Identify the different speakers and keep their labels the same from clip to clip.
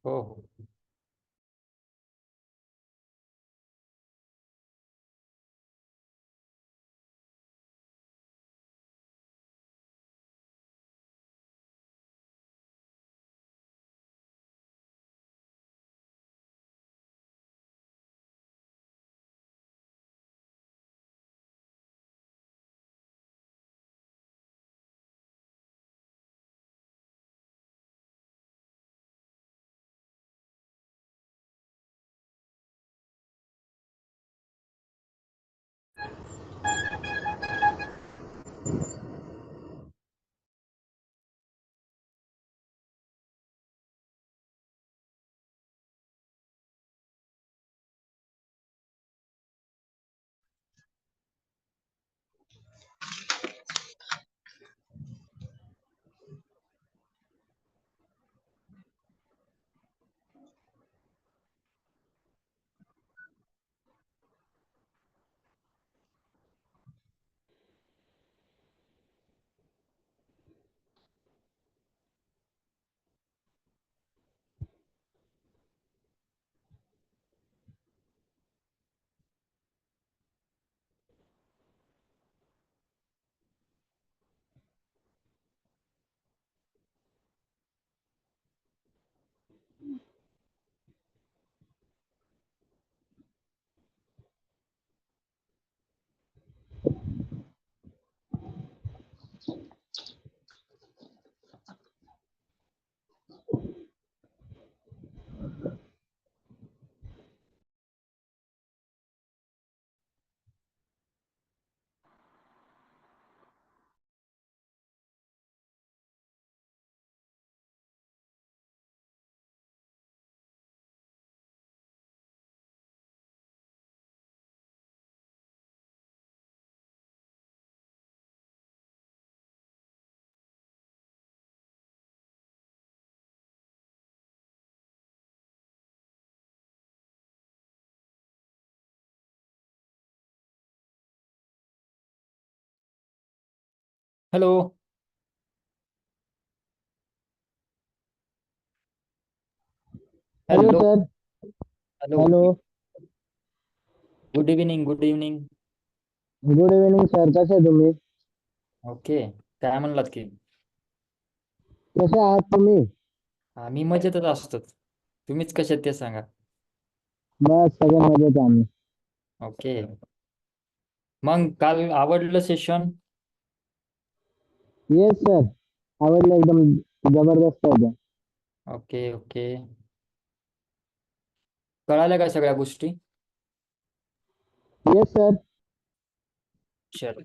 Speaker 1: हो हो. Hello.
Speaker 2: Hello
Speaker 1: hello.
Speaker 2: Sir.
Speaker 1: Hello.
Speaker 2: Hello.
Speaker 1: Good evening. Good evening.
Speaker 2: Good evening sir, कसे आहे तुम्ही?
Speaker 1: ओके. काय म्हणलात की
Speaker 2: कसे आहात तुम्ही?
Speaker 1: आम्ही मजेतच असतो. तुम्हीच कसे आहेत ते सांगा.
Speaker 2: बस सगळे मजेत आहे आम्ही.
Speaker 1: ओके. मग काल आवडलं सेशन?
Speaker 2: येस सर, आवडलं एकदम, जबरदस्त होतं.
Speaker 1: Okay okay. कळाल्या का सगळ्या गोष्टी?
Speaker 2: Yes sir.
Speaker 1: चल.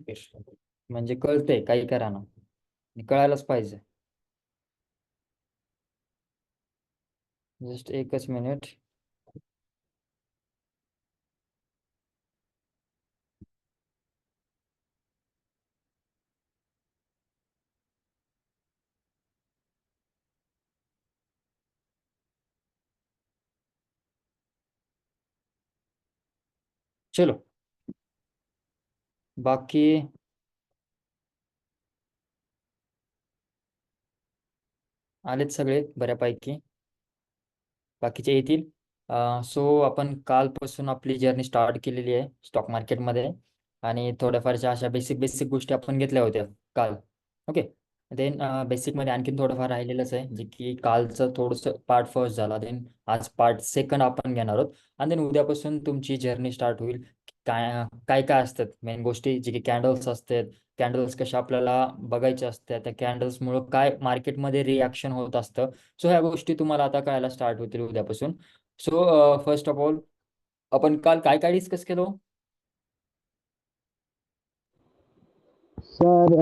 Speaker 1: म्हणजे कळतंय काही करा ना, कळायलाच पाहिजे. जस्ट एकच मिनिट. चलो. बाकी आलेत सगळे बऱ्यापैकी, बाकीचे येतील. सो आपण कालपासून आपली जर्नी स्टार्ट केलेली आहे स्टॉक मार्केटमध्ये, आणि थोड्याफारशा अशा बेसिक बेसिक गोष्टी आपण घेतल्या होत्या काल. ओके. देन बेसिकमध्ये आणखीन थोडंफार राहिलेलंच आहे, जे की कालचं थोडंसं पार्ट फर्स्ट झाला. देन आज पार्ट सेकंड आपण घेणार आहोत. आणि देन उद्यापासून तुमची जर्नी स्टार्ट होईल. काय काय काय असतात मेन गोष्टी, जे की कॅन्डल्स असतात. कॅन्डल्स कशा आपल्याला बघायच्या असतात, त्या कॅन्डल्समुळं काय मार्केटमध्ये रिॲक्शन होत असतं. सो ह्या गोष्टी तुम्हाला आता कळायला स्टार्ट होतील उद्यापासून. सो फर्स्ट ऑफ ऑल, आपण काल काय काय डिस्कस केलो?
Speaker 2: सर,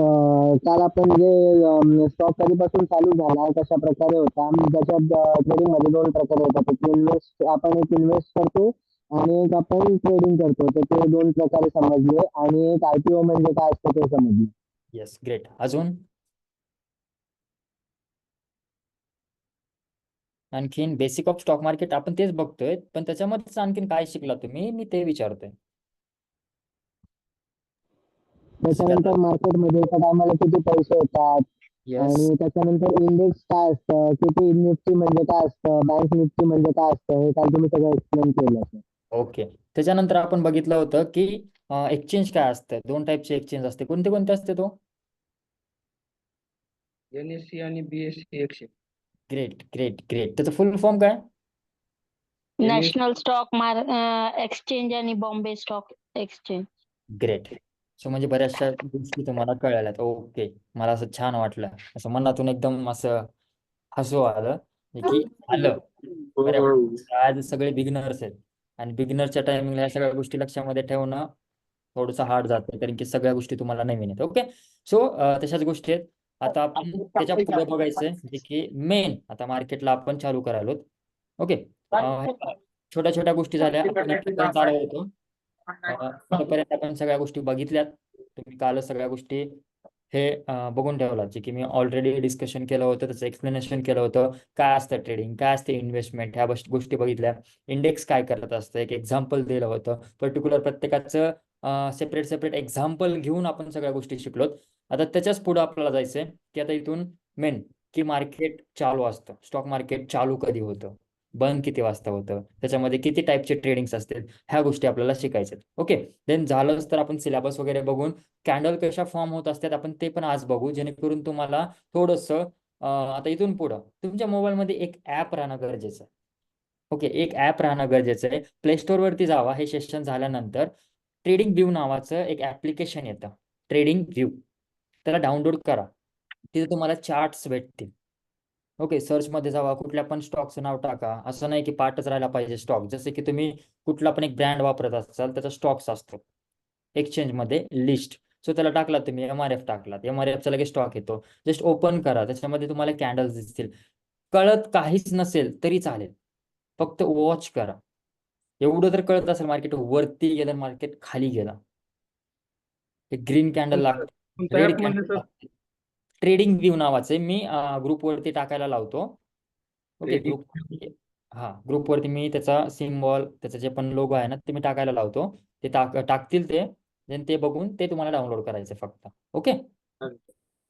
Speaker 2: काल आपण जे स्टॉक कधीपासून चालू झाला, कशा प्रकारे होता, त्याच्यात ट्रेडिंग मध्ये दोन प्रकार होतात. एक इन्व्हेस्ट, आपण एक इन्व्हेस्ट करतो आणि एक आपण ट्रेडिंग करतो. तर ते दोन प्रकारे समजले, आणि एक IPO म्हणजे काय असतं ते समजले.
Speaker 1: Yes, great. अजून आणखीन बेसिक ऑफ स्टॉक मार्केट आपण तेच बघतोय, पण त्याच्यामध्येच आणखीन काय शिकला तुम्ही, मी ते विचारतोय. जसं की आता
Speaker 2: त्याच्यानंतर मार्केटमध्ये एका टायमाला किती पैसे येतात,
Speaker 1: येस.
Speaker 2: आणि त्याच्यानंतर इंडेक्स काय असतं, किती निफ्टी म्हणजे काय असतं, बँक निफ्टी म्हणजे काय असतं, हे काल तुम्ही सगळं एक्सप्लेन केलं सर.
Speaker 1: ओके. त्याच्यानंतर आपण बघितलं होतं की एक्सचेंज काय असतं. 2 टाईपचे एक्सचेंज असते. कोणते कोणते असते तो?
Speaker 3: NSE आणि BSE exchange.
Speaker 1: Great great great. त्याचं फुल फॉर्म काय?
Speaker 4: नॅशनल स्टॉक एक्सचेंज आणि Bombay stock exchange.
Speaker 1: Great. So म्हणजे बऱ्याचशा गोष्टी तुम्हाला कळाल्यात. ओके. मला असं छान वाटलं, असं मनातून एकदम असं हसू आलं की आलं बऱ्यापैकी. आज सगळे बिगिनर्स आहेत आणि बिगिनरच्या टायमिंगला या सगळ्या गोष्टी लक्षामध्ये ठेवणं थोडंसं हार्ड जातं, कारण की सगळ्या गोष्टी तुम्हाला नवीन आहेत. ओके. सो तशाच गोष्टी आहेत. आता आपण त्याच्या पुढे बघायचंय जे की मेन आता मार्केटला आपण चालू करायलो. ओके. छोट्या छोट्या गोष्टी झाल्या, आपण इथपर्यंत आलो होतो. इथपर्यंत आपण सगळ्या गोष्टी बघितल्यात. तुम्ही काल सगळ्या गोष्टी हे बघून ठेवलात, जे की मी ऑलरेडी डिस्कशन केलं होतं, त्याचं एक्सप्लेनेशन केलं होतं. काय असतं ट्रेडिंग, काय असते इन्व्हेस्टमेंट, ह्या गोष्टी बघितल्या. इंडेक्स काय करत असतं एक एक्झाम्पल दिलं होतं. पर्टिक्युलर प्रत्येकाचं सेपरेट सेपरेट एक्झाम्पल घेऊन आपण सगळ्या गोष्टी शिकलोत. आता त्याच्याच पुढे आपल्याला जायचंय की आता इथून मेन की मार्केट चालू असतं, स्टॉक मार्केट चालू कधी होतं, बंद किती वाजता होतं, त्याच्यामध्ये किती टाईपचे ट्रेडिंग्स असतील, ह्या गोष्टी आपल्याला शिकायच्यात. ओके. देन झालंच तर आपण सिलेबस वगैरे बघून कॅन्डल कशा फॉर्म होत असतात आपण ते पण आज बघू, जेणेकरून तुम्हाला थोडंसं आता इथून पुढं तुमच्या मोबाईलमध्ये एक ॲप राहणं गरजेचं आहे. ओके. एक ॲप राहणं गरजेचं आहे. प्ले स्टोअरवरती जावा. हे सेशन झाल्यानंतर ट्रेडिंग व्यू नावाचं एक ॲप्लिकेशन येतं, ट्रेडिंग व्यू. त्याला डाउनलोड करा. तिथे तुम्हाला चार्ट्स भेटतील. ओके. सर्चमध्ये जावा, कुठल्या पण स्टॉकचं नाव टाका. असं नाही की पार्टच राहायला पाहिजे स्टॉक. जसे की तुम्ही कुठला पण एक ब्रँड वापरत असाल, त्याचा स्टॉक्स असतो एक्सचेंजमध्ये लिस्ट. सो त्याला टाकला तुम्ही, MRF टाकलात, MRFचा लगेच स्टॉक येतो. जस्ट ओपन करा, त्याच्यामध्ये तुम्हाला कॅन्डल्स दिसतील. कळत काहीच नसेल तरी चालेल, फक्त वॉच करा. एवढं तर कळत असेल, मार्केट वरती गेलं, मार्केट खाली गेलं, एक ग्रीन कॅन्डल लागते,
Speaker 3: कोणत्या
Speaker 1: रेड
Speaker 3: ऍप म्हणले
Speaker 1: कॅन्डल
Speaker 3: सर?
Speaker 1: लागते. ट्रेडिंग व्यू नावाचे मी ग्रुपवरती टाकायला लावतो. ओके.
Speaker 3: ट्रेडिंग.
Speaker 1: ग्रुपवरती मी त्याचा सिम्बॉल, त्याचं जे पण लोगो आहे ना, ते मी टाकायला लावतो. ते टाकतील ते, देन ते बघून ते तुम्हाला डाउनलोड करायचं फक्त. ओके.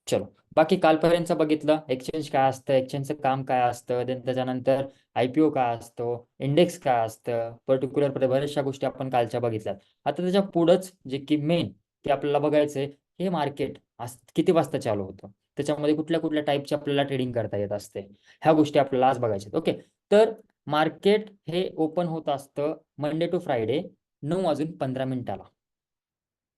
Speaker 1: चलो. बाकी कालपर्यंतचं बघितलं, एक्सचेंज काय असतं, एक्सचेंजचं काम काय असतं, देन त्याच्यानंतर IPO काय असतो, इंडेक्स काय असतं, पर्टिक्युलर बऱ्याचशा गोष्टी आपण कालच्या बघितल्यात. आता त्याच्या पुढंच जे की मेन की आपल्याला बघायचंय, हे मार्केट आज किती वाजता चालू होतं, त्याच्यामध्ये कुठल्या कुठल्या टाईपची आपल्याला ट्रेडिंग करता येत असते, ह्या गोष्टी आपल्याला आज बघायच्या. ओके. तर मार्केट हे ओपन होत असतं मंडे टू फ्रायडे 9:15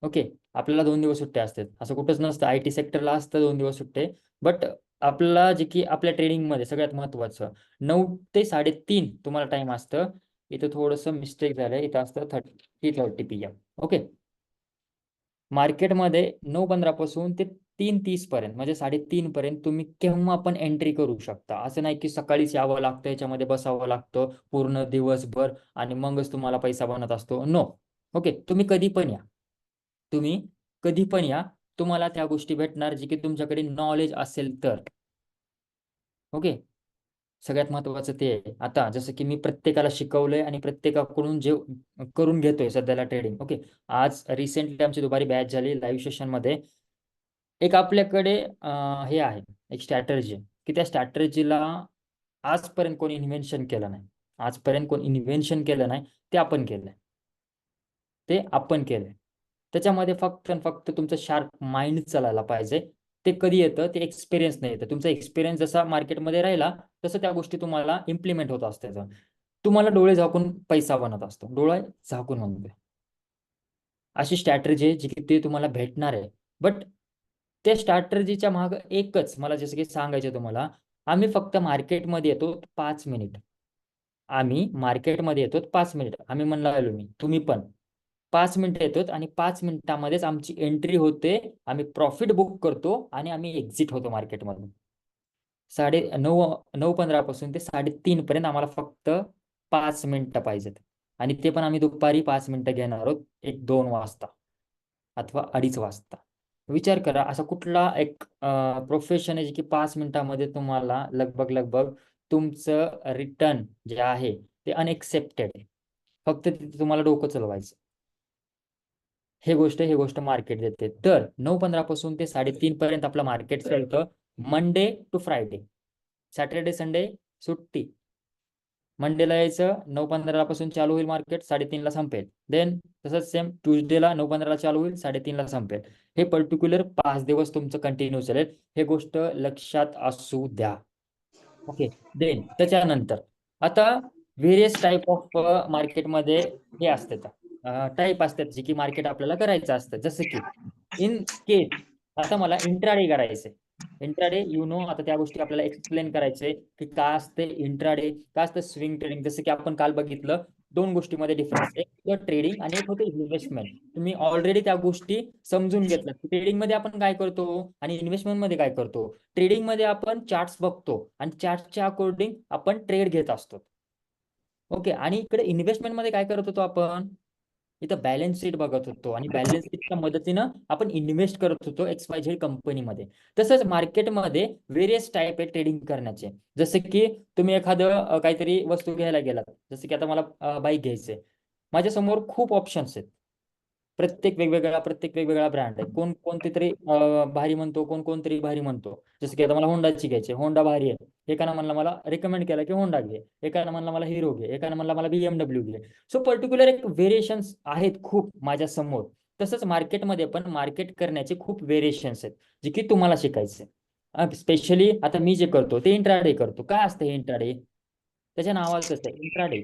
Speaker 1: ओके. आपल्याला 2 दिवस सुट्टे असतात, असं कुठंच नसतं. IT सेक्टरला असतं 2 दिवस सुट्टे. बट आपल्याला जे की आपल्या ट्रेडिंगमध्ये सगळ्यात महत्त्वाचं 9 ते 3:30 तुम्हाला टाइम असतं. इथं थोडंसं मिस्टेक झालंय, इथं असतं 3:30 PM. ओके. मार्केटमध्ये 9:15 पासून ते 3:30 पर्यंत, म्हणजे 3:30 पर्यंत तुम्ही केव्हा पण एंट्री करू शकता. असं नाही की सकाळीच यावं लागतं, याच्यामध्ये बसावं लागतं पूर्ण दिवसभर आणि मगच तुम्हाला पैसा बनत असतो. नो. ओके. तुम्ही कधी पण या, तुम्ही कधी पण या, तुम्हाला त्या गोष्टी भेटणार जे की तुमच्याकडे नॉलेज असेल तर. ओके. सगळ्यात महत्त्वाचं ते आहे. आता जसं की मी प्रत्येकाला शिकवलंय आणि प्रत्येकाकडून जे करून घेतोय सध्याला ट्रेडिंग. ओके. आज रिसेंटली आमची दुपारी बॅच झाली लाईव्ह सेशनमध्ये. एक आपल्याकडे हे आहे, एक स्ट्रॅटर्जी की त्या स्ट्रॅटर्जीला आजपर्यंत कोणी इन्व्हेन्शन केलं नाही. आजपर्यंत कोणी इन्व्हेन्शन केलं नाही, ते आपण केलंय. ते आपण केलंय. त्याच्यामध्ये फक्त आणि फक्त तुमचं शार्प माइंड चालायला पाहिजे. ते कधी येतं, ते एक्सपिरियन्स नाही येतं. तुमचा एक्सपिरियन्स जसा मार्केटमध्ये राहिला, तसं त्या गोष्टी तुम्हाला इम्प्लिमेंट होत असतात. तुम्हाला डोळे झाकून पैसा बनत असतो, डोळे झाकून म्हणतोय. अशी स्ट्रॅटर्जी आहे जी की ते तुम्हाला भेटणार आहे. बट त्या स्ट्रॅटर्जीच्या मागं एकच मला जसं की सांगायचं तुम्हाला, आम्ही फक्त मार्केटमध्ये येतो 5 मिनिट. आम्ही मार्केटमध्ये येतो 5 मिनिट. आम्ही म्हणलं आलो मी, तुम्ही पण 5 मिनिटं येतो आणि 5 मिनिटामध्येच आमची एंट्री होते. आम्ही प्रॉफिट बुक करतो आणि आम्ही एक्झिट होतो मार्केटमधून. 9:15 पासून ते 3:30 पर्यंत आम्हाला फक्त 5 मिनिटं पाहिजेत. आणि ते पण आम्ही दुपारी 5 मिनिटं घेणार आहोत, 1-2 वाजता अथवा 2:30 वाजता. विचार करा, असा कुठला एक प्रोफेशन आहे जे की 5 मिनिटामध्ये तुम्हाला लगभग लगभग तुमचं रिटर्न जे आहे ते अनएक्सेप्टेड आहे. फक्त तिथे तुम्हाला डोकं चालवायचं. हे गोष्ट मार्केट देते. तर 9:15 पासून ते 3:30 पर्यंत आपलं मार्केट चालतं. Monday to Friday, Saturday Sunday सुट्टी. मंडेला यायचं 9:15 पासून चालू होईल मार्केट, 3:30ला संपेल. देन तसंच सेम ट्युजडेला 9:15 चालू होईल, 3:30ला संपेल. हे पर्टिक्युलर 5 दिवस तुमचं कंटिन्यू चालेल. हे गोष्ट लक्षात असू द्या. ओके. देन त्याच्यानंतर आता व्हेरियस टाईप ऑफ मार्केटमध्ये हे असतात, टाईप असतात जे की मार्केट आपल्याला करायचं असतं. जसं की इन केस आता मला इंट्राडे करायचंय. इंट्राडे आता त्या गोष्टी आपल्याला एक्सप्लेन करायचंय की काय असते इंट्राडे, काय असतं स्विंग ट्रेडिंग. जसं की आपण काल बघितलं 2 गोष्टीमध्ये डिफरन्स, एक होतं ट्रेडिंग आणि एक होतं इन्व्हेस्टमेंट. तुम्ही ऑलरेडी त्या गोष्टी समजून घेतल्या. ट्रेडिंग मध्ये आपण काय करतो आणि इन्व्हेस्टमेंट मध्ये काय करतो. ट्रेडिंग मध्ये आपण चार्ट्स बघतो आणि चार्टच्या अकॉर्डिंग आपण ट्रेड घेत असतो. ओके. आणि इकडे इन्व्हेस्टमेंट मध्ये काय करत होतो आपण, इथं बॅलन्स शीट बघत होतो आणि बॅलन्स शीटच्या मदतीनं आपण इन्व्हेस्ट करत होतो XYZ कंपनीमध्ये. तसंच मार्केटमध्ये व्हेरियस टाईप आहे ट्रेडिंग करण्याचे. जसं की तुम्ही एखादं काहीतरी वस्तू घ्यायला गेलात, जसं की आता मला बाईक घ्यायचंय. माझ्यासमोर खूप ऑप्शन्स आहेत, प्रत्येक वेगवेगळा ब्रँड आहे. कोणते तरी भारी म्हणतो, कोणतरी भारी म्हणतो. जसं की आता मला होंडाची घ्यायची, होंडा भारी आहे. एकानं म्हणलं मला रेकमेंड केलं की होंडा घे, एकानं म्हणलं मला हिरो घे, एकानं म्हणलं मला BMW घे. सो पर्टिक्युलर एक व्हेरिएशन्स आहेत खूप माझ्या समोर. तसंच मार्केटमध्ये पण मार्केट करण्याचे खूप व्हेरिएशन्स आहेत जे की तुम्हाला शिकायचे. स्पेशली आता मी जे करतो ते इंट्राडे करतो. काय असतं हे इंट्राडे, त्याच्या नावातच आहे इंट्राडे.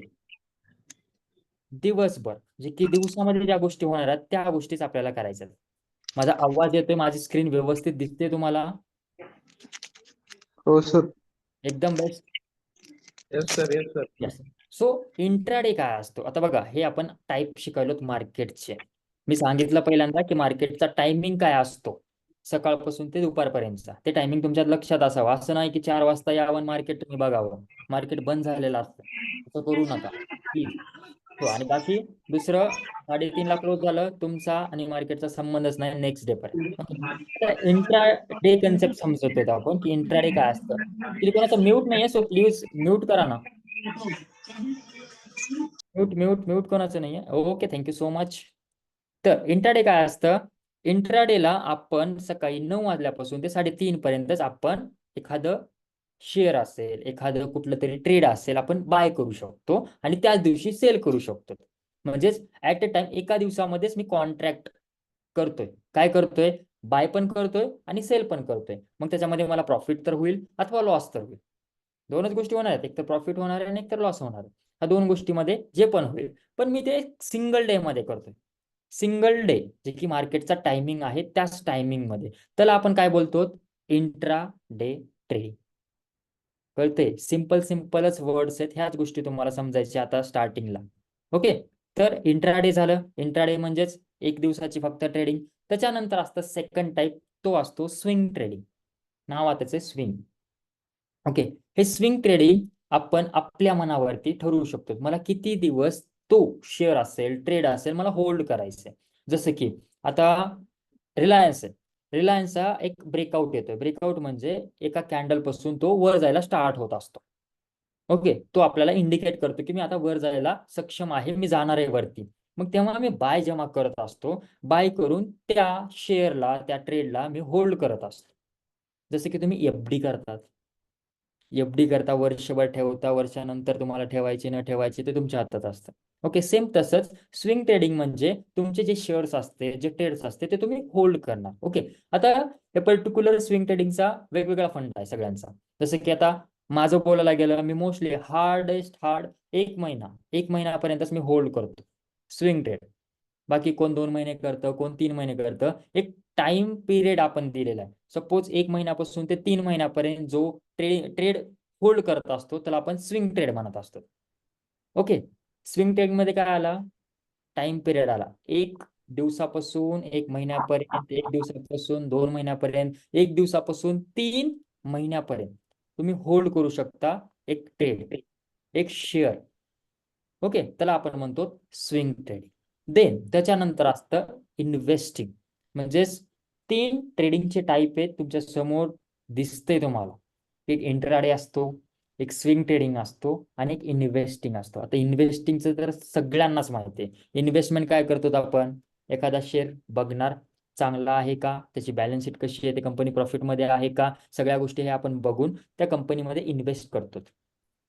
Speaker 1: दिवसभर जे की दिवसामध्ये ज्या गोष्टी होणार आहेत त्या गोष्टीच आपल्याला करायच्या आहेत. माझा आवाज येतोय, माझी स्क्रीन व्यवस्थित दिसते तुम्हाला?
Speaker 3: हो सर.
Speaker 1: एकदम best.
Speaker 3: Yes sir, yes sir.
Speaker 1: Yes. So intraday काय असतो, आता बघा हे आपण टाईप शिकायलोत मार्केटचे. मी सांगितलं पहिल्यांदा की मार्केटचा टायमिंग काय असतो, सकाळपासून ते दुपारपर्यंतचा. ते टायमिंग तुमच्या लक्षात असावं. असं नाही की 4 वाजता यावं मार्केट तुम्ही बघावं, मार्केट बंद झालेलं असतं. असं करू नका प्लीज. हो. आणि बाकी दुसरं 3:30ला क्लोज झालं, तुमचा आणि मार्केटचा संबंधच नाही नेक्स्ट डे पर्यंत. ओके. आता इंट्रा डे कन्सेप्ट समजतोय आपण की इंट्राडे काय असतं. की कोणाचं म्यूट नाहीये, सो प्लीज म्यूट करा ना. म्यूट कोणाचं नाहीये. Okay, thank you so much. तर इंट्राडे काय असतं, इंट्राडेला आपण सकाळी 9 वाजल्यापासून ते 3:30 पर्यंतच आपण एखादं शेअर असेल, एखादं कुठलं तरी ट्रेड असेल, आपण बाय करू शकतो आणि त्याच दिवशी सेल करू शकतो. म्हणजेच ऍट अ टाइम एका दिवसामध्येच मी कॉन्ट्रॅक्ट करतोय. काय करतोय, बाय पण करतोय आणि सेल पण करतोय. मग त्याच्यामध्ये मला प्रॉफिट तर होईल अथवा लॉस तर होईल. दोनच गोष्टी होणार आहेत, एक तर प्रॉफिट होणार आहे आणि एक तर लॉस होणार आहे. ह्या 2 गोष्टीमध्ये जे पण होईल, पण मी ते सिंगल डे मध्ये करतोय. सिंगल डे जे की मार्केटचा टायमिंग आहे त्याच टायमिंग मध्ये, त्याला आपण काय बोलतो, इंट्रा डे ट्रेडिंग. कळते, सिंपलच वर्ड्स आहेत. ह्याच गोष्टी तुम्हाला समजायच्या आता स्टार्टिंगला. ओके. तर इंट्राडे झालं. इंट्राडे म्हणजेच एक दिवसाची फक्त ट्रेडिंग. त्याच्यानंतर असतं सेकंड टाईप, तो असतो स्विंग ट्रेडिंग. नावातच आहे स्विंग. ओके. हे स्विंग ट्रेडिंग आपण आपल्या मनावरती ठरवू शकतो, मला किती दिवस तो शेअर असेल, ट्रेड असेल, मला होल्ड करायचं आहे. जसं की आता रिलायन्स आहे. रिलायन्सचा एक ब्रेकआउट येतोय. ब्रेकआउट म्हणजे एका कॅन्डल पासून तो वर जायला स्टार्ट होत असतो. ओके. तो आपल्याला इंडिकेट करतो की मी आता वर जायला सक्षम आहे, मी जाणार आहे वरती. मग तेव्हा मी बाय जेव्हा करत असतो, बाय करून त्या शेअरला, त्या ट्रेडला मी होल्ड करत असतो. जसं की तुम्ही FD करतात. FD करता, वर्षभर ठेवता, वर्षानंतर तुम्हाला ठेवायची न ठेवायची ते तुमच्या हातात असतं. ओके. सेम तसंच स्विंग ट्रेडिंग म्हणजे तुमचे जे शेअर्स असते, जे ट्रेड्स असते ते तुम्ही होल्ड करणार. ओके. आता हे पर्टिक्युलर स्विंग ट्रेडिंगचा वेगवेगळा फंड आहे सगळ्यांचा. जसं की आता माझं बोलायला गेलं, मी मोस्टली हार्ड 1 महिन्यापर्यंतच मी होल्ड करतो स्विंग ट्रेड. बाकी कोण 2 महिने करतं, कोण 3 महिने करतं. एक टाइम पिरियड आपण दिलेला आहे. सपोज 1 महिन्यापासून ते 3 महिन्यापर्यंत जो ट्रेड होल्ड करत असतो त्याला आपण स्विंग ट्रेड म्हणत असतो. ओके. स्विंग ट्रेड मध्ये काय आला, टाइम पिरियड आला. 1 दिवसापासून 1 महिन्यापर्यंत, 1 दिवसापासून 2 महिन्यापर्यंत, 1 दिवसापासून 3 महिन्यापर्यंत तुम्ही होल्ड करू शकता एक ट्रेड, एक शेअर. ओके. त्याला आपण म्हणतो स्विंग ट्रेडिंग. देन त्याच्यानंतर असतं इन्व्हेस्टिंग. म्हणजेच 3 ट्रेडिंगचे टाईप आहेत तुमच्या समोर दिसते तुम्हाला. एक इंट्राडे असतो, एक स्विंग ट्रेडिंग असतो आणि एक इन्व्हेस्टिंग असतो. आता इन्व्हेस्टिंगचं तर सगळ्यांनाच माहिती आहे. इन्व्हेस्टमेंट काय करतो आपण, एखादा शेअर बघणार, चांगला आहे का, त्याची बॅलन्स शीट कशी आहे, ते कंपनी प्रॉफिटमध्ये आहे का, सगळ्या गोष्टी हे आपण बघून त्या कंपनीमध्ये इन्व्हेस्ट करतो.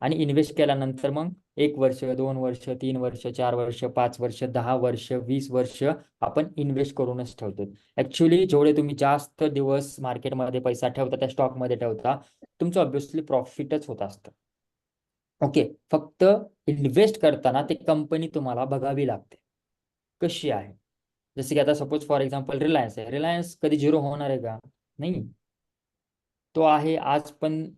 Speaker 1: आणि इन्व्हेस्ट केल्यानंतर मग 1 वर्ष, 2 वर्ष, 3 वर्ष, 4 वर्ष, 5 वर्ष, 10 वर्ष, 20 वर्ष आपण इन्व्हेस्ट करूनच ठेवतो. ऍक्च्युली जेवढे तुम्ही जास्त दिवस मार्केटमध्ये पैसा ठेवता, त्या स्टॉकमध्ये ठेवता, तुमचं ऑब्व्हियसली प्रॉफिटच होत असतं. ओके, फक्त इन्व्हेस्ट करताना ते कंपनी तुम्हाला बघावी लागते कशी आहे. जसे की आता सपोज फॉर एक्झाम्पल रिलायन्स आहे. रिलायन्स कधी झिरो होणार आहे का? नाही. तो आहे आज पण.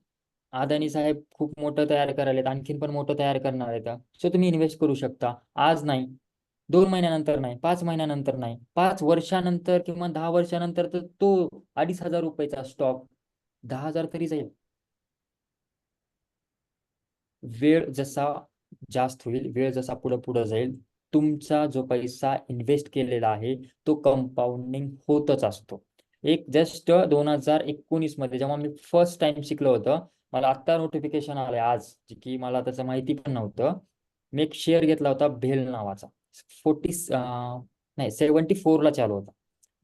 Speaker 1: अदानी साहेब खूप मोठं तयार करायला, आणखीन पण मोठं तयार करणार आहेत. सो तुम्ही इन्व्हेस्ट करू शकता. आज नाही, 2 महिन्यानंतर नाही, 5 महिन्यानंतर नाही, 5 वर्षानंतर किंवा 10 वर्षानंतर तर तो 2,500 रुपयाचा स्टॉक 10,000 तरी जाईल. वेळ जसा जास्त होईल, वेळ जसा पुढे पुढे जाईल, तुमचा जो पैसा इन्व्हेस्ट केलेला आहे तो कंपाऊंडिंग होतच असतो. एक जस्ट 2019 मध्ये जेव्हा मी फर्स्ट टाइम शिकलो होतं, मला आत्ता नोटिफिकेशन आलंय आज, जे की मला त्याचं माहिती पण नव्हतं. मी एक शेअर घेतला होता भेल नावाचा. 74ला चालू होता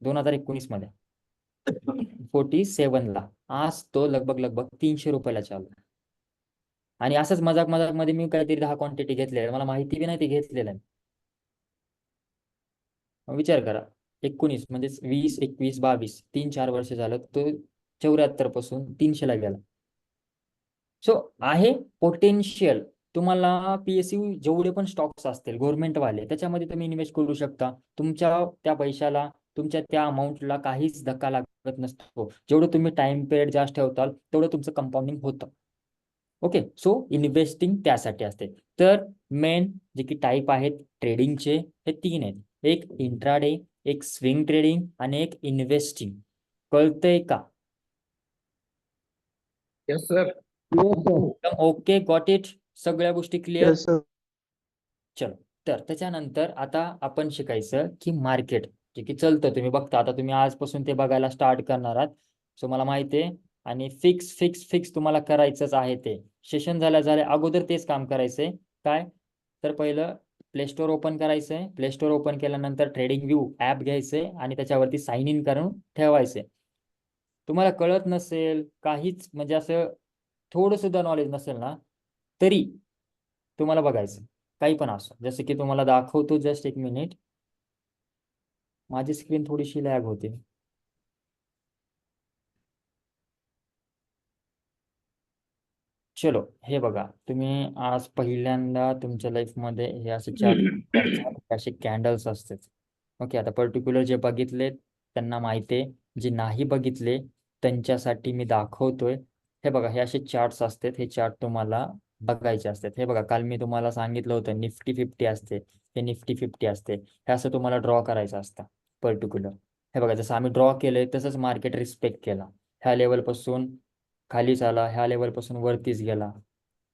Speaker 1: 2019 मध्ये. 47ला. आज तो लगभग 300 रुपयाला चालू आहे. आणि असंच मजाक मजाक मध्ये मी काहीतरी 10 क्वांटिटी घेतलेल्या, मला माहिती बी नाही ते घेतलेलं आहे. मग विचार करा, 19 म्हणजे 20, 21, 22, 3-4 वर्ष झालं, तो 74 पासून 300ला गेला. सो आहे पोटेन्शियल. तुम्हाला पीएसयू जेवढे पण स्टॉक्स असतील गव्हर्नमेंटवाले, त्याच्यामध्ये तुम्ही इन्व्हेस्ट करू शकता. तुमच्या त्या पैशाला, तुमच्या त्या अमाऊंटला काहीच धक्का लागत नसतो. जेवढं तुम्ही टाइम पिरियड जास्त ठेवताल तेवढं तुमचं कंपाऊंडिंग होतं. ओके, सो इन्व्हेस्टिंग त्यासाठी असते. तर मेन जे की टाईप आहेत ट्रेडिंगचे, हे 3 आहेत. एक इंट्राडे, एक स्विंग ट्रेडिंग आणि एक इन्व्हेस्टिंग. कळतंय का?
Speaker 3: Yes sir.
Speaker 2: Yes sir.
Speaker 1: Okay, got it. सगळ्या गोष्टी क्लिअर.
Speaker 5: Yes, sir.
Speaker 1: चलो, तर त्याच्यानंतर आता आपण शिकायचं की मार्केट जे की चालतं, तुम्ही बघता आता, तुम्ही आजपासून ते बघायला स्टार्ट करणार आहात. सो मला माहिती आहे. आणि फिक्स फिक्स फिक्स तुम्हाला करायचंच आहे. ते सेशन झाल्या अगोदर तेच काम करायचंय. काय? तर पहिलं प्ले स्टोअर ओपन करायचंय. प्ले स्टोअर ओपन केल्यानंतर ट्रेडिंग व्यू ॲप घ्यायचंय आणि त्याच्यावरती साइन इन करून ठेवायचंय. तुम्हाला कळत नसेल काहीच, म्हणजे असं थोडं सुद्धा नॉलेज नसेल ना, तरी तुम्हाला बघायचं काही पण असो. जसं की तुम्हाला दाखवतो, जस्ट 1 मिनिट. माझी स्क्रीन थोडीशी लॅग होते. चलो, हे बघा, तुम्ही आज पहिल्यांदा तुमच्या लाईफमध्ये हे असे 4 असे कॅन्डल्स असतात. ओके, आता पर्टिक्युलर जे बघितले त्यांना माहिती आहे, जे नाही बघितले त्यांच्यासाठी मी दाखवतोय. हे बघा, हे असे चार्ट्स असतात. हे चार्ट तुम्हाला बघायचे असतात. हे बघा, काल मी तुम्हाला सांगितलं होतं निफ्टी 50 असते, हे निफ्टी 50 असते. हे असं तुम्हाला ड्रॉ करायचं असतं पर्टिक्युलर. हे बघा, जसं आम्ही ड्रॉ केलंय तसंच मार्केट रिस्पेक्ट केला. ह्या लेवलपासून खालीच आला, ह्या लेवलपासून वरतीच गेला.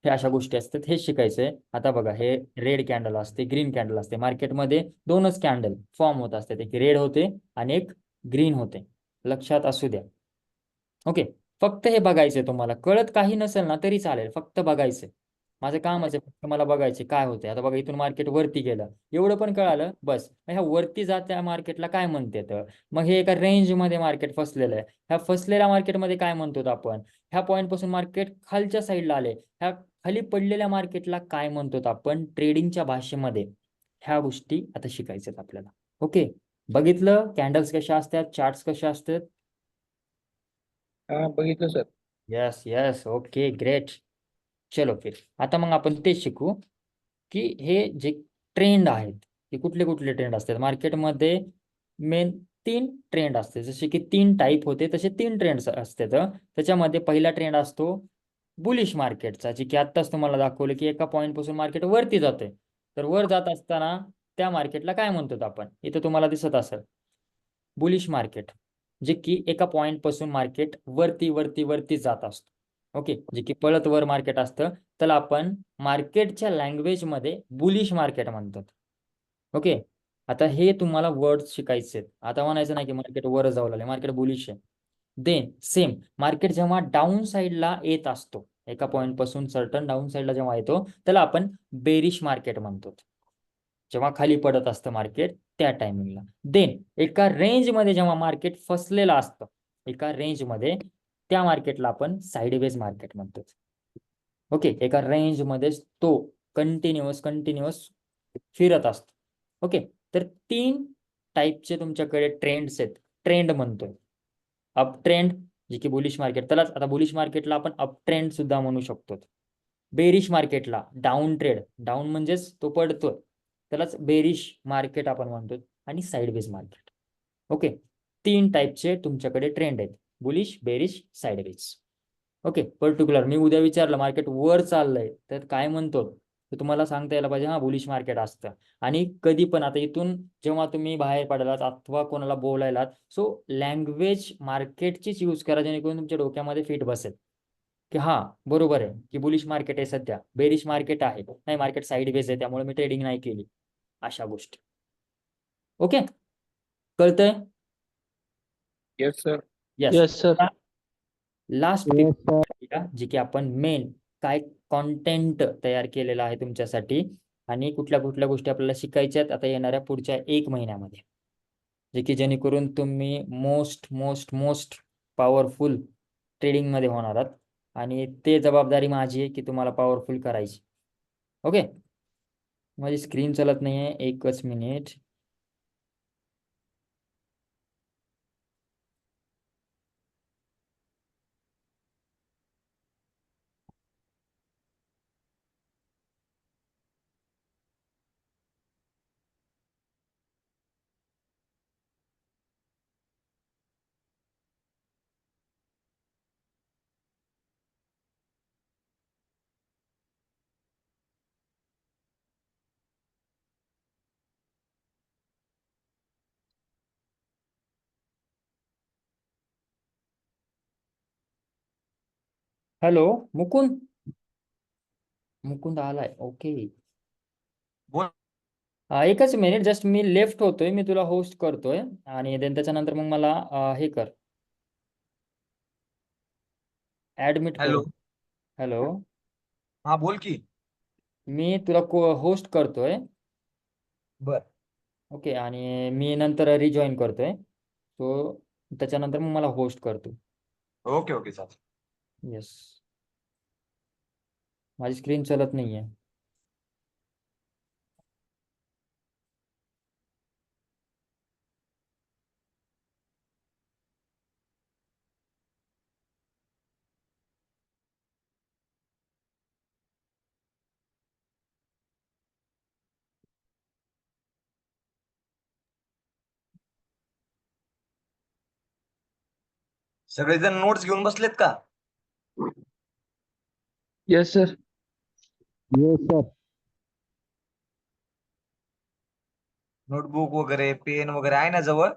Speaker 1: हे अशा गोष्टी असतात. हे शिकायचंय. आता बघा, हे रेड कॅन्डल असते, ग्रीन कॅन्डल असते. मार्केटमध्ये 2च कॅन्डल फॉर्म होत असतात, एक रेड होते आणि एक ग्रीन होते. लक्षात असू द्या. ओके, फक्त हे बघायचंय. तुम्हाला कळत काही नसेल ना तरी चालेल, फक्त बघायचंय. माझं कामच आहे फक्त मला बघायचे काय होते. आता बघा, इथून मार्केट वरती गेलं, एवढं पण कळालं बस. ह्या वरती जात्या मार्केटला काय म्हणते तर मग हे एका रेंजमध्ये मार्केट फसलेलं आहे. ह्या फसलेल्या मार्केटमध्ये काय म्हणतो आपण? ह्या पॉईंट पासून मार्केट खालच्या साईडला आले, ह्या खाली पडलेल्या मार्केटला काय म्हणतो आपण ट्रेडिंगच्या भाषेमध्ये? ह्या गोष्टी आता शिकायच्यात आपल्याला. ओके, बघितलं कॅन्डल्स कशा असतात, चार्ट्स कशा असतात?
Speaker 3: हा बघितलं sir.
Speaker 1: Yes yes, okay, great. चलो फिर आता मग आपण ते शिकू की हे जे ट्रेंड आहेत ते कुठले कुठले ट्रेंड असतात मार्केटमध्ये. मेन 3 ट्रेंड असते. जसे की 3 टाईप होते तसे 3 ट्रेंड्स असतात. त्याच्यामध्ये पहिला ट्रेंड असतो बुलिश मार्केटचा, जे की आत्ताच तुम्हाला दाखवलं की एका पॉईंट पासून मार्केट वरती जाते. तर वर जात असताना त्या मार्केटला काय म्हणतो आपण? इथं तुम्हाला दिसत असेल बुलिश मार्केट, जे की एका पॉईंट पासून मार्केट वरती वरती वरती जात असतो. ओके, जे की पळत वर मार्केट असतं, त्याला आपण मार्केटच्या लँग्वेजमध्ये बुलिश मार्केट म्हणतात. ओके, आता हे तुम्हाला वर्ड्स शिकायचे आहेत. आता म्हणायचं नाही की मार्केट वर जाऊ लागले, मार्केट बुलिश आहे. देन सेम मार्केट जेव्हा डाऊन साईडला येत असतो, एका पॉईंट पासून सर्टन डाऊन साईडला जेव्हा येतो, त्याला आपण बेरिश मार्केट म्हणतो. जेव्हा खाली पडत असतं मार्केट त्या टायमिंगला. देन एका रेंजमध्ये जेव्हा मार्केट फसलेलं असतं, एका रेंजमध्ये, त्या मार्केटला आपण साईडवेज मार्केट म्हणतो. ओके, एका रेंजमध्येच तो कंटिन्युअस फिरत असतो. ओके, तर 3 टाईपचे तुमच्याकडे ट्रेंड्स आहेत. ट्रेंड म्हणतोय अप ट्रेंड, जे की बुलिश मार्केट, त्यालाच आता बुलिश मार्केटला आपण अप ट्रेंड सुद्धा म्हणू शकतो. बेरिश मार्केटला डाऊन ट्रेड, डाऊन म्हणजेच तो पडतोय, त्यालाच बेरिश मार्केट आपण म्हणतो. आणि साईडवेज मार्केट. ओके, 3 टाईपचे तुमच्याकडे ट्रेंड आहेत, bullish, bearish, sideways. Okay, particular मी उद्या विचारलं मार्केट वर चाललंय तर काय म्हणतो, तर तुम्हाला सांगता यायला पाहिजे हा बुलिश मार्केट असतं. आणि कधी पण आता इथून जेव्हा तुम्ही बाहेर पडलात अथवा कोणाला बोलायलात, सो लँग्वेज मार्केटचीच यूज करा, जेणेकरून तुमच्या डोक्यामध्ये फिट बसेल की हा बरोबर आहे की बुलिश मार्केट आहे, सध्या बेरिश मार्केट आहे, नाही मार्केट साईडवेज आहे, त्यामुळे मी ट्रेडिंग नाही केली, अशा गोष्टी. ओके, कळतंय?
Speaker 3: Yes sir.
Speaker 1: Yes.
Speaker 2: Yes sir.
Speaker 1: Last
Speaker 2: yes sir.
Speaker 1: जी की आपण मेन काय कॉन्टेंट तयार केलेला आहे तुमच्यासाठी आणि कुठल्या कुठल्या गोष्टी आपल्याला शिकायच्या आहेत आता येणाऱ्या पुढच्या 1 महिन्यामध्ये, जे की जेणेकरून तुम्ही मोस्ट पॉवरफुल ट्रेडिंग मध्ये होणार आहात. आणि ते जबाबदारी माझी आहे की तुम्हाला पॉवरफुल करायची. ओके, माझी स्क्रीन चालत नाही आहे, एकच मिनिट. हॅलो मुकुंद, मुकुंद आलाय. ओके,
Speaker 5: बोल.
Speaker 1: एकच मिनिट, जस्ट मी लेफ्ट होतोय, मी तुला होस्ट करतोय आणि देन त्याच्यानंतर मग मला हे कर, ऍडमिट
Speaker 5: हॅलो.
Speaker 1: करून. हॅलो,
Speaker 5: हा बोल की.
Speaker 1: मी तुला होस्ट करतोय.
Speaker 5: बर.
Speaker 1: ओके, आणि मी नंतर रिजॉईन करतोय, सो त्याच्यानंतर मग मला होस्ट करतो.
Speaker 5: ओके ओके चालेल.
Speaker 1: येस, माझी स्क्रीन चलत नाहीये.
Speaker 5: सगळेजण नोट्स घेऊन बसलेत का?
Speaker 3: Yes sir.
Speaker 2: Yes sir.
Speaker 5: Notebook वगैरे पेन वगैरे आहे ना जवळ?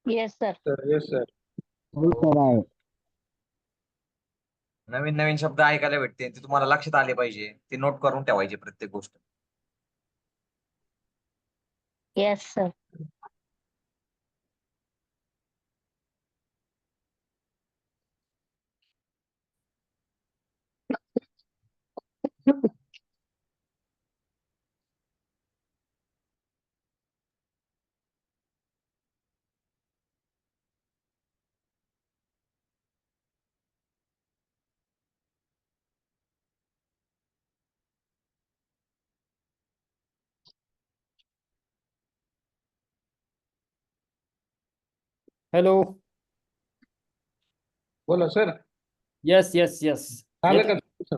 Speaker 4: Yes sir.
Speaker 3: Sir yes sir.
Speaker 2: हो सर आहे.
Speaker 5: नवीन नवीन शब्द ऐकायला भेटते ते तुम्हाला लक्षात आले पाहिजे, ते नोट करून ठेवायचे प्रत्येक गोष्ट.
Speaker 4: Yes sir.
Speaker 1: हॅलो.
Speaker 3: बोला सर.
Speaker 1: येस येस येस,
Speaker 3: झालं का सर?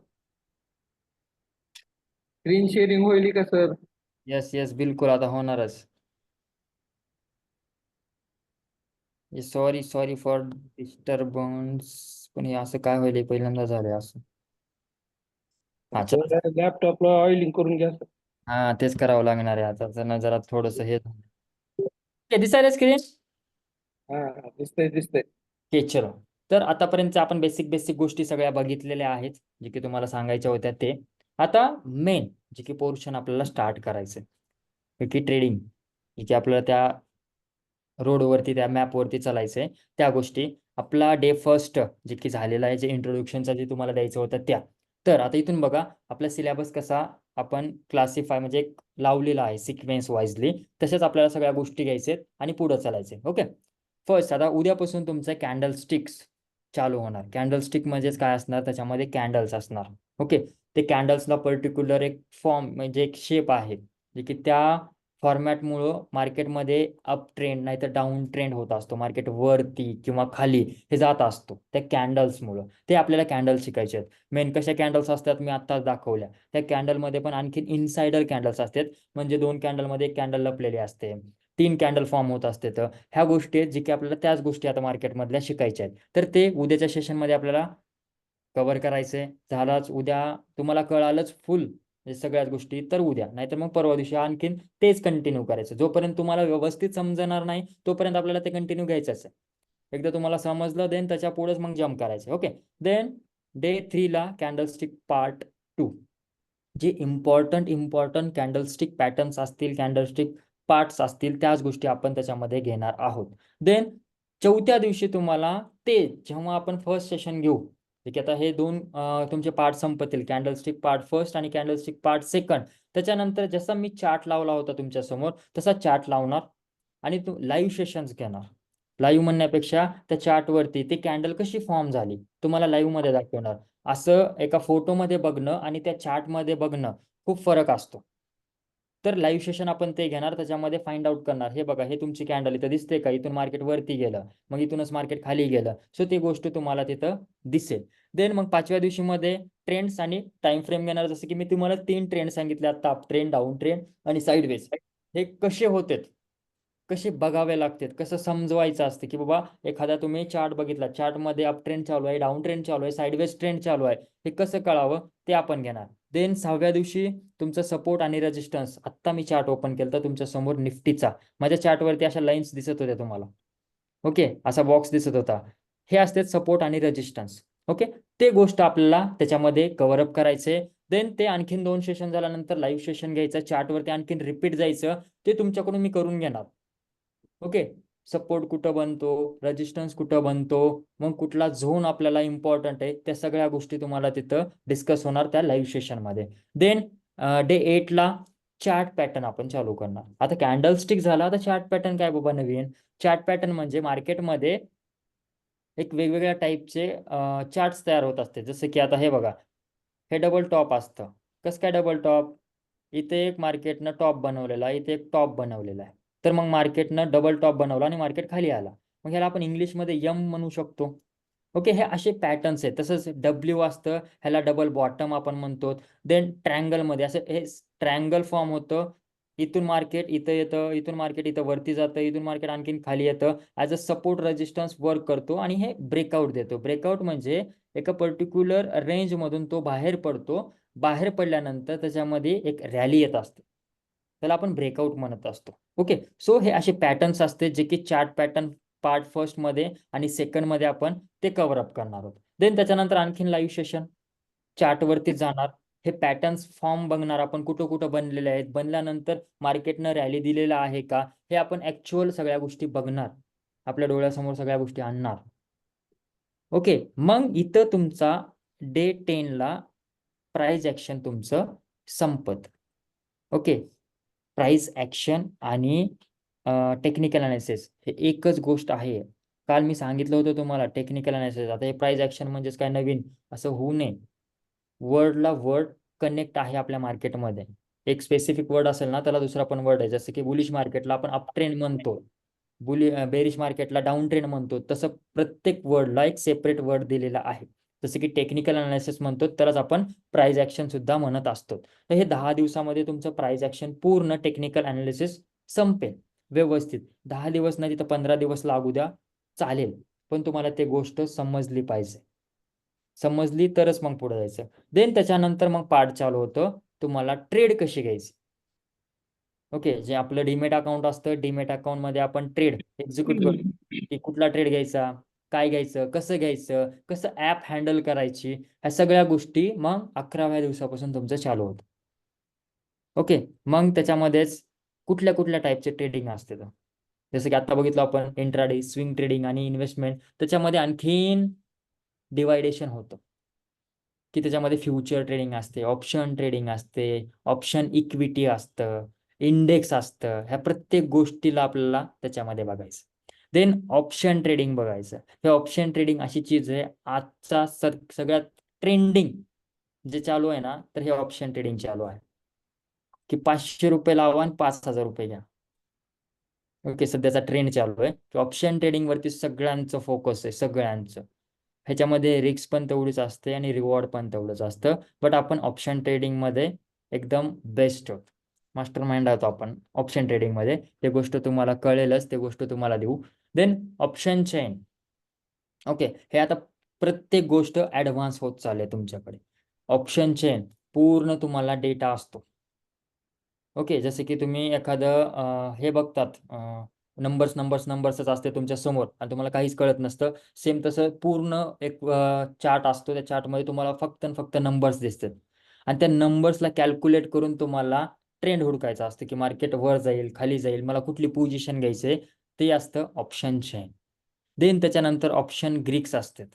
Speaker 3: स्क्रीन शेअरिंग होईल का सर?
Speaker 1: येस येस, बिलकुल आता होणारच. सॉरी फॉर डिस्टर्बन्स, पण हे असं काय होईल, पहिल्यांदा झालंय असं. हा चला.
Speaker 3: सर लॅपटॉपला ऑइलिंग करून घ्या सर.
Speaker 1: हा तेच करावं लागणार आहे आता, जरा थोडस हे दिसायला स्क्रीन.
Speaker 3: हा हा, दिसतंय दिसतंय.
Speaker 1: ओके चलो, तर आतापर्यंत आपण बेसिक गोष्टी सगळ्या बघितलेल्या आहेत, जे की तुम्हाला सांगायच्या होत्या ते. आता मेन जे की पोर्शन आपल्याला स्टार्ट करायचंय की ट्रेडिंग, जे की आपल्याला त्या रोडवरती त्या मॅपवरती चालायचंय, त्या गोष्टी. आपला डे फर्स्ट जे की झालेला आहे, जे इंट्रोडक्शनचा जे तुम्हाला द्यायचं होतं त्या, तर आता इथून बघा आपला सिलेबस कसा आपण क्लासिफाय म्हणजे एक लावलेला आहे सिक्वेन्स वाईजली. तसेच आपल्याला सगळ्या गोष्टी घ्यायचे आणि पुढे चालायचे. ओके, फर्स्ट आता उद्यापासून तुमचं कॅन्डल स्टिक्स चालू होणार. कॅन्डल स्टिक म्हणजेच काय असणार, त्याच्यामध्ये कॅन्डल्स असणार. ओके, ते कॅन्डल्सला पर्टिक्युलर एक फॉर्म म्हणजे एक शेप आहे, जे की त्या फॉर्मॅटमुळं मार्केटमध्ये अप ट्रेंड नाही तर डाऊन ट्रेंड होत असतो. मार्केट वरती किंवा खाली हे जात असतो त्या कॅन्डल्समुळं. ते आपल्याला कॅन्डल शिकायचे आहेत. मेन कशा कॅन्डल्स असतात मी आत्ताच दाखवल्या. त्या कॅन्डलमध्ये पण आणखी इनसाइडर कॅन्डल्स असतात, म्हणजे 2 कॅन्डलमध्ये एक कॅन्डल लपलेली असते, 3 कॅन्डल फॉर्म होत असते. तर ह्या गोष्टी आहेत जे की आपल्याला त्याच गोष्टी आता मार्केटमधल्या शिकायच्या आहेत. तर ते उद्याच्या सेशनमध्ये आपल्याला कव्हर करायचे. झालाच उद्या तुम्हाला कळालंच फुल म्हणजे सगळ्याच गोष्टी, तर उद्या नाहीतर मग परवा दिवशी आणखीन तेच कंटिन्यू करायचं. जोपर्यंत तुम्हाला व्यवस्थित समजणार नाही तोपर्यंत आपल्याला ते कंटिन्यू घ्यायचंच आहे. एकदा तुम्हाला समजलं देन त्याच्या पुढेच मग जम्प करायचं. ओके, देन डे 3ला कॅन्डलस्टिक पार्ट 2, जे इम्पॉर्टंट कॅन्डलस्टिक पॅटर्न्स असतील, कॅन्डलस्टिक पार्ट्स असतील, त्याच गोष्टी आपण त्याच्यामध्ये घेणार आहोत. देन 4थ्या दिवशी तुम्हाला ते जेव्हा आपण फर्स्ट सेशन घेऊ, ठीक आहे, आता हे 2 तुमचे पार्ट संपतील, कॅन्डलस्टिक पार्ट फर्स्ट आणि कॅन्डलस्टिक पार्ट सेकंड. त्याच्यानंतर जसा मी चार्ट लावला होता तुमच्या समोर तसा चार्ट लावणार आणि लाईव्ह सेशन्स घेणार. लाईव्ह म्हणण्यापेक्षा त्या चार्टवरती ती कॅन्डल कशी फॉर्म झाली तुम्हाला लाईव्ह मध्ये दाखवणार. असं एका फोटोमध्ये बघणं आणि त्या चार्टमध्ये बघणं खूप फरक असतो. तर लाईव्ह सेशन आपण ते घेणार, त्याच्यामध्ये फाइंड आउट करणार. हे बघा, हे तुमची कॅन्डल इथं दिसते का, इथून मार्केट वरती गेलं, मग इथूनच मार्केट खाली गेलं. सो ती गोष्ट तुम्हाला तिथं दिसेल. देन मग 5व्या दिवशी मध्ये ट्रेंड्स आणि टाइम फ्रेम घेणार. जसं की मी तुम्हाला 3 ट्रेंड सांगितले आता, अप ट्रेंड, डाऊन ट्रेंड आणि साईडवेज. हे कसे होते, कसे बघावे लागतात, कसं समजवायचं असतं की बाबा एखादा तुम्ही चार्ट बघितला, चार्टमध्ये अप ट्रेंड चालू आहे, डाऊन ट्रेंड चालू आहे, साईडवेज ट्रेंड चालू आहे, हे कसं कळावं ते आपण घेणार. देन 6व्या दिवशी तुमचं सपोर्ट आणि रेजिस्टन्स. आत्ता मी चार्ट ओपन केलं तर तुमच्या समोर निफ्टीचा, माझ्या चार्टवरती अशा लाईन्स दिसत होत्या तुम्हाला. ओके, असा बॉक्स दिसत होता. हे असते सपोर्ट आणि रेजिस्टन्स. ओके, ते गोष्ट आपल्याला त्याच्यामध्ये कव्हरअप करायचे. देन ते आणखीन 2 सेशन झाल्यानंतर लाईव्ह सेशन घ्यायचं, चार्टवरती आणखीन रिपीट जायचं. ते तुमच्याकडून मी करून घेणार. ओके, सपोर्ट कुठं बनतो, रेजिस्टन्स कुठं बनतो, मग कुठला झोन आपल्याला इम्पॉर्टंट आहे, त्या सगळ्या गोष्टी तुम्हाला तिथं डिस्कस होणार त्या लाईव्ह सेशनमध्ये. देन डे 8ला चार्ट पॅटर्न आपण चालू करणार. आता कॅन्डल स्टिक झाला, आता चार्ट पॅटर्न काय बाबा नवीन. चार्ट पॅटर्न म्हणजे मार्केटमध्ये एक वेगवेगळ्या टाईपचे चार्ट्स तयार होत असते. जसं की आता हे बघा, हे डबल टॉप असतं. कसं काय डबल टॉप, इथे एक मार्केटनं टॉप बनवलेला आहे, इथे एक टॉप बनवलेला आहे. तर मग मार्केटनं डबल टॉप बनवला आणि मार्केट खाली आला, मग ह्याला आपण इंग्लिशमध्ये यम म्हणू शकतो. ओके, हे असे पॅटर्न्स आहेत. तसंच डब्ल्यू असतं, ह्याला डबल बॉटम आपण म्हणतो. देन ट्रँगलमध्ये असं हे ट्रँगल फॉर्म होतं. इथून मार्केट इथं येतं, इथून मार्केट इथं वरती जातं, इथून मार्केट आणखीन खाली येतं. As a support resistance work करतो आणि हे ब्रेकआउट देतो. ब्रेकआउट म्हणजे एका पर्टिक्युलर रेंजमधून तो बाहेर पडतो. बाहेर पडल्यानंतर त्याच्यामध्ये एक रॅली येत असते, त्याला आपण ब्रेकआउट म्हणत असतो. ओके, सो हे असे पॅटर्न्स असते जे की चार्ट पॅटर्न पार्ट फर्स्टमध्ये आणि सेकंडमध्ये आपण ते कव्हर अप करणार आहोत. देन त्याच्यानंतर आणखीन लाईव्ह सेशन चार्टवरती जाणार, हे पॅटर्न्स फॉर्म बघणार आपण कुठं कुठं बनलेले आहेत, बनल्यानंतर मार्केटनं रॅली दिलेला आहे का, हे आपण ॲक्च्युअल सगळ्या गोष्टी बघणार, आपल्या डोळ्यासमोर सगळ्या गोष्टी आणणार. ओके, मग इथं तुमचा डे 10ला प्राइस ॲक्शन तुमचं संपत. ओके, प्राइस ॲक्शन आणि टेक्निकल अनालिसिस हे एकच गोष्ट आहे. काल मी सांगितलं होतं तुम्हाला टेक्निकल अनालिसिस. आता हे प्राइस ॲक्शन म्हणजेच काय नवीन असं होऊ नये. वर्डला वर्ड कनेक्ट आहे आपल्या मार्केटमध्ये. एक स्पेसिफिक वर्ड असेल ना त्याला दुसरा पण वर्ड आहे. जसं की बुलिश मार्केटला आपण अप ट्रेंड म्हणतो, बेरिश मार्केटला डाऊन ट्रेंड म्हणतो. तसं प्रत्येक वर्डला एक सेपरेट वर्ड दिलेला आहे. जसं की टेक्निकल अनालिसिस म्हणतो त्यालाच आपण प्राइस ॲक्शन सुद्धा म्हणत असतो. तर हे 10 दिवसामध्ये तुमचं प्राइस ॲक्शन पूर्ण टेक्निकल अनालिसिस संपेल व्यवस्थित. 10 दिवस नाही तिथं 15 दिवस लागू द्या चालेल, पण तुम्हाला ते गोष्ट समजली पाहिजे. समजली तरच मग पुढे जायचं. देन त्याच्यानंतर मग पार्ट चालू होतं, तुम्हाला ट्रेड कशी घ्यायची. ओके, जे आपलं डीमेट अकाउंट असतं, डीमेट अकाउंटमध्ये आपण ट्रेड एक्झिक्यूट करतो की कुठला ट्रेड घ्यायचा, काय घ्यायचं, कसं ॲप हँडल करायची, ह्या सगळ्या गोष्टी मग 11व्या दिवसापासून तुमचं चालू होतं. ओके, मग त्याच्यामध्येच कुठल्या कुठल्या टाईपचे ट्रेडिंग असते. जसं की आता बघितलं आपण इंट्राडे, स्विंग ट्रेडिंग आणि इन्व्हेस्टमेंट. त्याच्यामध्ये आणखीन डिवायडेशन होतं. की त्याच्यामध्ये फ्युचर ट्रेडिंग असते, ऑप्शन ट्रेडिंग असते, ऑप्शन इक्विटी असतं, इंडेक्स असतं. ह्या प्रत्येक गोष्टीला आपल्याला त्याच्यामध्ये बघायचं. देन ऑप्शन ट्रेडिंग बघायचं. हे ऑप्शन ट्रेडिंग अशी चीज आहे आजचा सगळ्यात ट्रेंडिंग जे चालू आहे ना, तर हे ऑप्शन ट्रेडिंग चालू आहे की 500 रुपये लावा आणि 5,000 रुपये घ्या. ओके, सध्याचा ट्रेंड चालू आहे की ऑप्शन ट्रेडिंग वरती सगळ्यांचं फोकस आहे, सगळ्यांचं. ह्याच्यामध्ये रिस्क पण तेवढीच असते आणि रिवॉर्ड पण तेवढंच असतं. बट आपण ऑप्शन ट्रेडिंग मध्ये एकदम बेस्ट आहोत, मास्टर माइंड आहोत आपण ऑप्शन ट्रेडिंग मध्ये. ते गोष्ट तुम्हाला कळेलच, ते गोष्ट तुम्हाला देऊ. Then option chain. ओके, हे आता प्रत्येक गोष्ट ऍडव्हान्स होत चालली आहे तुमच्याकडे. ऑप्शन चेन पूर्ण तुम्हाला डेटा असतो. ओके, जसे की तुम्ही एखादं हे बघतात, नंबर्स नंबर्स नंबर्सच असते तुमच्या समोर आणि तुम्हाला काहीच कळत नसतं. सेम तसं पूर्ण एक चार्ट असतो, त्या चार्टमध्ये तुम्हाला फक्त आणि फक्त नंबर्स दिसतात आणि त्या नंबर्सला कॅल्क्युलेट करून तुम्हाला ट्रेंड हुडकायचा असतं की मार्केट वर जाईल, खाली जाईल, मला कुठली पोझिशन घ्यायची आहे. ते असतं ऑप्शन चेन. देन त्याच्यानंतर ऑप्शन ग्रीक्स असतात.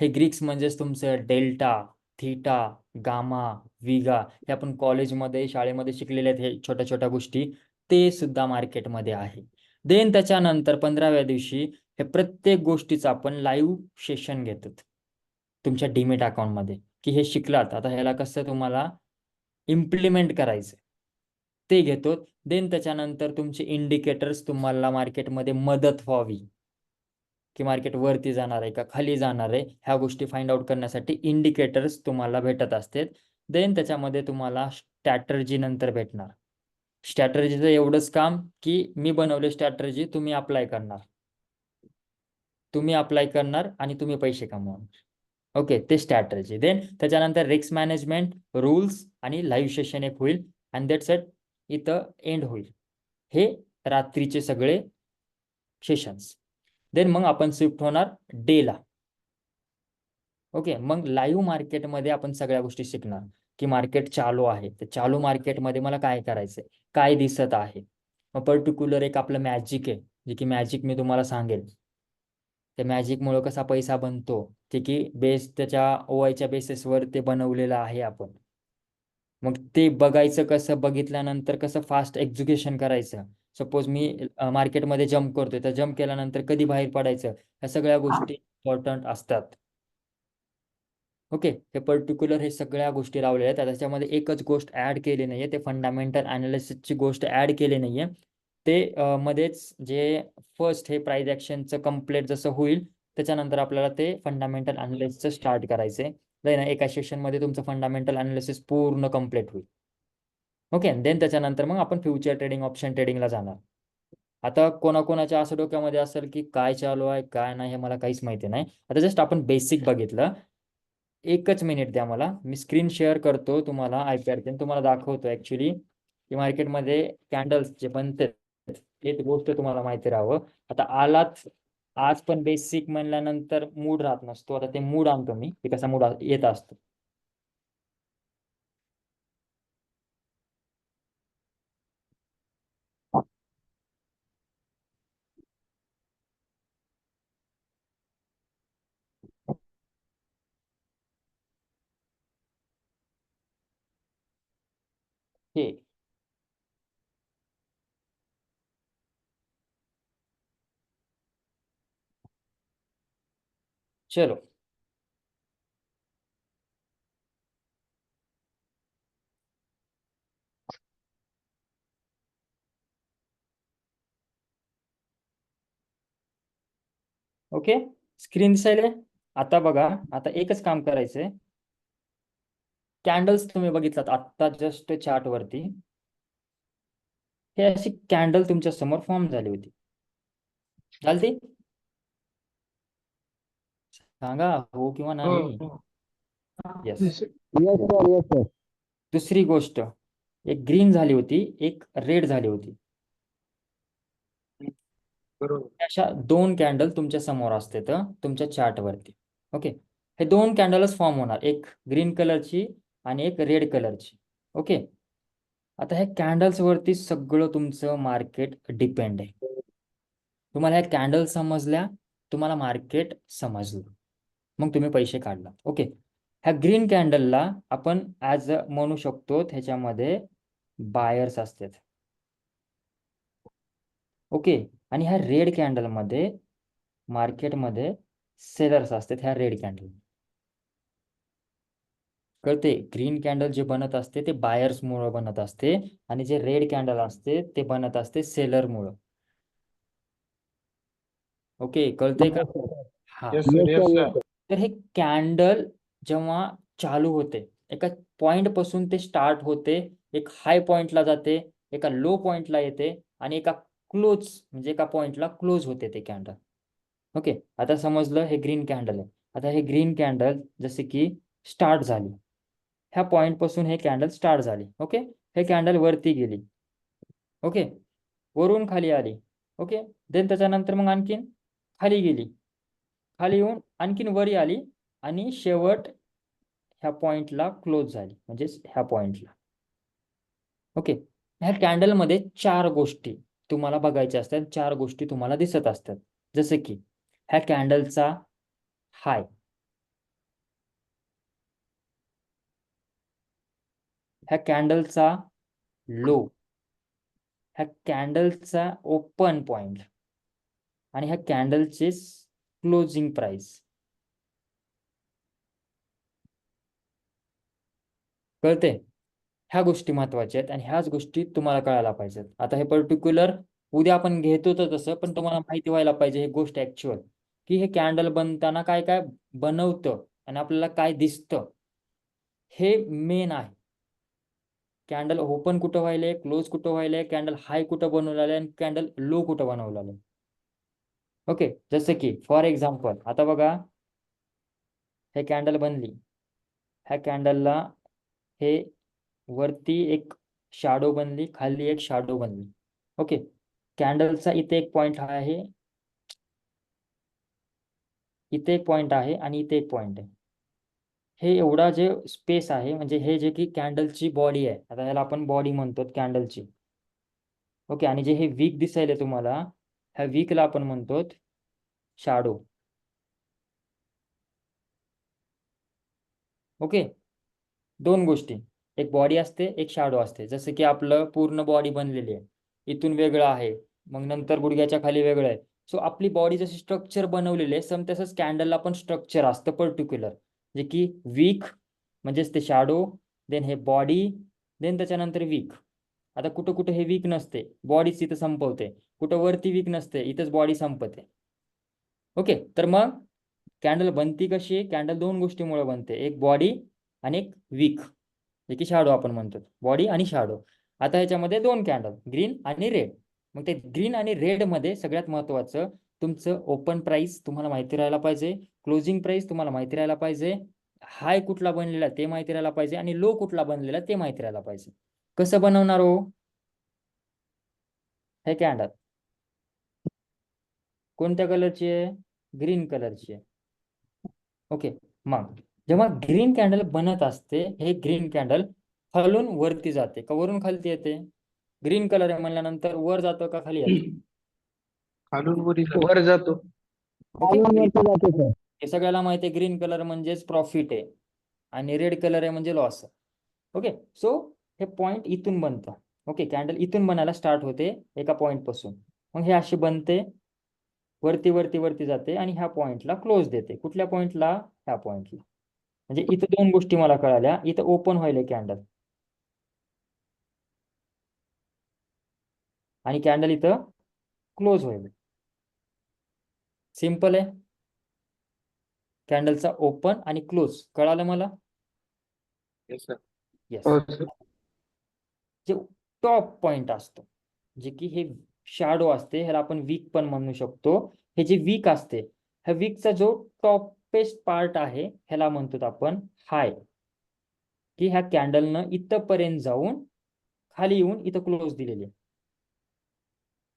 Speaker 1: हे ग्रीक्स म्हणजेच तुमचं डेल्टा, थीटा, गामा, विगा. हे आपण कॉलेजमध्ये शाळेमध्ये शिकलेले आहेत, हे छोट्या छोट्या गोष्टी. ते सुद्धा मार्केटमध्ये आहे. देन त्याच्यानंतर 15व्या दिवशी हे प्रत्येक गोष्टीचं आपण लाईव्ह सेशन घेतो तुमच्या डीमेट अकाउंटमध्ये, की हे शिकलात आता ह्याला कसं तुम्हाला इम्प्लिमेंट करायचं ते घेतो. देन त्याच्यानंतर तुमचे इंडिकेटर्स तुम्हाला मार्केटमध्ये मदत व्हावी की मार्केट वरती जाणार आहे का खाली जाणार आहे, ह्या गोष्टी फाइंड आउट करण्यासाठी इंडिकेटर्स तुम्हाला भेटत असतात. देन त्याच्यामध्ये तुम्हाला स्ट्रॅटर्जी नंतर भेटणार. स्ट्रॅटर्जीचं एवढंच काम की मी बनवले स्ट्रॅटर्जी, तुम्ही अप्लाय करणार, तुम्ही अप्लाय करणार आणि तुम्ही पैसे कमवणार. ओके, ते स्ट्रॅटर्जी. देन त्याच्यानंतर रिस्क मॅनेजमेंट, रूल्स आणि लाईव्ह सेशन एक होईल आणि दॅट्स इट, इथं एंड होईल हे रात्रीचे सगळे सेशन्स. देन मग आपण शिफ्ट होणार डेला. ओके, मग लाईव्ह मार्केटमध्ये आपण सगळ्या गोष्टी शिकणार की मार्केट चालू आहे, तर चालू मार्केटमध्ये मला काय करायचंय, काय दिसत आहे. मग पर्टिक्युलर एक आपलं मॅजिक आहे, जे की मॅजिक मी तुम्हाला सांगेल. त्या मॅजिकमुळे कसा पैसा बनतो ते की बेस त्याच्या ओआयच्या बेसिसवर ते बनवलेलं आहे आपण. मग ते बघायचं कसं, बघितल्यानंतर कसं फास्ट एक्झिक्युशन करायचं. सपोज मी मार्केटमध्ये जम्प करतोय, तर जम्प केल्यानंतर कधी बाहेर पडायचं, ह्या सगळ्या गोष्टी इम्पॉर्टंट असतात. ओके, हे पर्टिक्युलर हे सगळ्या गोष्टी लावलेल्या आहेत. त्याच्यामध्ये एकच गोष्ट ऍड केली नाहीये, ते फंडामेंटल अनालिसिसची गोष्ट ऍड केली नाहीये. ते मध्येच जे फर्स्ट हे प्राइस ऍक्शनचं कम्प्लीट जसं होईल त्याच्यानंतर आपल्याला ते फंडामेंटल अनालिसिसचं स्टार्ट करायचंय. ना एका सेशनमध्ये तुमचं फंडामेंटल अनालिसिस पूर्ण कम्प्लीट होईल. ओके, देन त्याच्यानंतर मग आपण फ्युचर ट्रेडिंग, ऑप्शन ट्रेडिंगला जाणार. आता कोणाकोणाच्या असं डोक्यामध्ये असेल की काय चालू आहे काय नाही हे मला काहीच माहिती नाही. आता जस्ट आपण बेसिक बघितलं. एकच मिनिट द्या मला, मी स्क्रीन शेअर करतो तुम्हाला आयपॅड, तुम्हाला दाखवतो ऍक्च्युली की मार्केटमध्ये कॅन्डल्स जे बनतात एक गोष्ट तुम्हाला माहिती राहावं. आता आलात आज पण बेसिक म्हणल्यानंतर मूड राहत नसतो. आता ते मूड आणतो मी, की कसा मूड येत असतो. हे चलो, ओके, स्क्रीन दिसायला. आता बघा, आता एकच काम करायचंय. कॅन्डल्स तुम्ही बघितलात आत्ता जस्ट चार्ट वरती, हे अशी कॅन्डल तुमच्या समोर फॉर्म झाली होती, झाली ती सांगा हो किंवा
Speaker 3: हो
Speaker 1: नाही.
Speaker 3: हो.
Speaker 1: Yes.
Speaker 2: Yes sir, yes sir.
Speaker 1: दुसरी गोष्ट, एक ग्रीन झाली होती, एक रेड झाली होती.
Speaker 3: बरोबर.
Speaker 1: अशा दोन कॅन्डल तुमच्या समोर असते तर तुमच्या चार्ट वरती. ओके, हे दोन कॅन्डलच फॉर्म होणार, एक ग्रीन कलरची आणि एक रेड कलरची. ओके, आता ह्या कॅन्डल्स वरती सगळं तुमचं मार्केट डिपेंड आहे. तुम्हाला ह्या कॅन्डल समजल्या, तुम्हाला मार्केट समजलं, मग तुम्ही पैसे काढला. ओके, ह्या ग्रीन कॅन्डलला आपण ॲज म्हणू शकतो ह्याच्यामध्ये बायर्स असतात. ओके, आणि ह्या रेड कॅन्डलमध्ये मार्केटमध्ये सेलर्स असतात. ह्या रेड कॅन्डल कळते, ग्रीन कॅन्डल जे बनत असते ते बायर्स मुळे बनत असते आणि जे रेड कॅन्डल असते ते बनत असते सेलर मुळे. ओके, कळते का? हा.
Speaker 3: Yes sir, yes sir.
Speaker 1: तर हे कॅन्डल जेव्हा चालू होते एका पॉइंट पासून ते स्टार्ट होते, एक हाय पॉइंटला जाते, एका लो पॉइंटला येते आणि एका क्लोज म्हणजे एका पॉइंटला क्लोज होते ते कॅन्डल. ओके, आता समजलं हे ग्रीन कॅन्डल आहे. आता हे ग्रीन कॅन्डल जसे की स्टार्ट झाली, ह्या पॉइंट पासून हे कॅन्डल स्टार्ट झाली. ओके, हे कॅन्डल वरती गेली. ओके, वरून खाली आली. ओके, देन त्याच्यानंतर मग आणखीन खाली गेली, खाली येऊन आणखीन वरी आली आणि शेवट ह्या पॉइंटला क्लोज झाली, म्हणजेच ह्या पॉइंटला. ओके, ह्या कॅन्डलमध्ये 4 गोष्टी तुम्हाला बघायच्या असतात, 4 गोष्टी तुम्हाला दिसत असतात. जसे की ह्या कॅन्डलचा हाय, ह्या कॅन्डलचा लो, ह्या कॅन्डलचा ओपन पॉइंट आणि ह्या कॅन्डलचे क्लोजिंग प्राइस. कळते? ह्या गोष्टी महत्वाच्या आहेत आणि ह्याच गोष्टी तुम्हाला कळायला पाहिजेत. आता हे पर्टिक्युलर उद्या आपण घेतो तर तसं, पण तुम्हाला माहिती व्हायला पाहिजे हे गोष्ट ऍक्च्युअल, की हे कॅन्डल बनताना काय काय बनवतं आणि आपल्याला काय दिसतं हे मेन आहे. कॅन्डल ओपन कुठं व्हायलंय, क्लोज कुठं व्हायलंय, कॅन्डल हाय कुठं बनवलेलं आहे आणि कॅन्डल लो कुठं बनवलेलं आहे. ओके, जसं की फॉर एक्झाम्पल आता बघा, हे कॅन्डल बनली, ह्या कॅन्डलला हे वरती एक शॅडो बनली, खाली एक शॅडो बनली. ओके, कॅन्डलचा इथे एक पॉइंट आहे, इथे एक पॉइंट आहे आणि इथे एक पॉइंट आहे. हे एवढा जे स्पेस आहे म्हणजे हे जे की कॅन्डलची बॉडी आहे, आता ह्याला आपण बॉडी म्हणतो कॅन्डलची. ओके, आणि जे हे वीक दिसायले तुम्हाला, ह्या वीकला आपण म्हणतो शॅडो. ओके, 2 गोष्टी, एक बॉडी असते एक शॅडो असते. जसं की आपलं पूर्ण बॉडी बनलेली आहे, इथून वेगळं आहे, मग नंतर गुडघ्याच्या खाली वेगळं आहे. सो आपली बॉडी जशी स्ट्रक्चर बनवलेली आहे सम तसंच कॅन्डलला पण स्ट्रक्चर असतं पर्टिक्युलर, जे की वीक म्हणजेच ते शॅडो, देन हे बॉडी, देन त्याच्यानंतर वीक. आता कुठं कुठं हे वीक नसते, बॉडीच इथं संपवते, कुठं वरती वीक नसते, इथंच बॉडी संपते. ओके, तर मग कॅन्डल बनती कशी? कॅन्डल 2 गोष्टीमुळे बनते, एक बॉडी आणि एक वीक, जे की शॅडो आपण म्हणतो, बॉडी आणि शॅडो. आता ह्याच्यामध्ये 2 कॅन्डल, ग्रीन आणि रेड. मग ते ग्रीन आणि रेड मध्ये सगळ्यात महत्वाचं तुमचं ओपन प्राइस तुम्हाला माहिती राहायला पाहिजे, क्लोजिंग प्राइस तुम्हाला माहिती राहायला पाहिजे, हाय कुठला बनलेला ते माहिती राहायला पाहिजे आणि लो कुठला बनलेला ते माहिती राहायला पाहिजे. कसं बनवणार हो हे कॅन्डल? कोणत्या कलरची आहे? ग्रीन कलरची आहे. ओके, मग जेव्हा ग्रीन कॅन्डल बनत असते, हे ग्रीन कॅन्डल खालून वरती जाते का वरून खालती येते? ग्रीन कलर आहे म्हणल्यानंतर वर जातो का खाली येतो?
Speaker 3: खालून वर जातो.
Speaker 1: ओके,
Speaker 2: खालून वरती जाते सर.
Speaker 1: हे सगळ्याला माहिती आहे ग्रीन कलर म्हणजेच प्रॉफिट आहे आणि रेड कलर आहे म्हणजे लॉस. ओके, सो हे पॉइंट इथून बनतं. ओके, कॅन्डल इथून बनायला स्टार्ट होते एका पॉइंट पासून, मग हे अशी बनते, वरती वरती वरती जाते आणि ह्या पॉइंटला क्लोज देते. कुठल्या पॉइंटला? ह्या पॉइंटला. म्हणजे इथं 2 गोष्टी मला कळाल्या, इथं ओपन व्हायला कॅन्डल आणि कॅन्डल इथं क्लोज होईल. सिंपल आहे, कॅन्डलचा ओपन आणि क्लोज कळालं मला?
Speaker 3: Yes sir.
Speaker 1: येस.
Speaker 3: हो सर.
Speaker 1: जे टॉप पॉइंट असतो, जे की हे शॅडो असते, ह्याला आपण वीक पण म्हणू शकतो. हे जे वीक असते, ह्या वीकचा जो टॉपेस्ट पार्ट आहे ह्याला म्हणतो आपण हाय, की ह्या कॅन्डलनं इथंपर्यंत जाऊन खाली येऊन इथं क्लोज दिलेली आहे.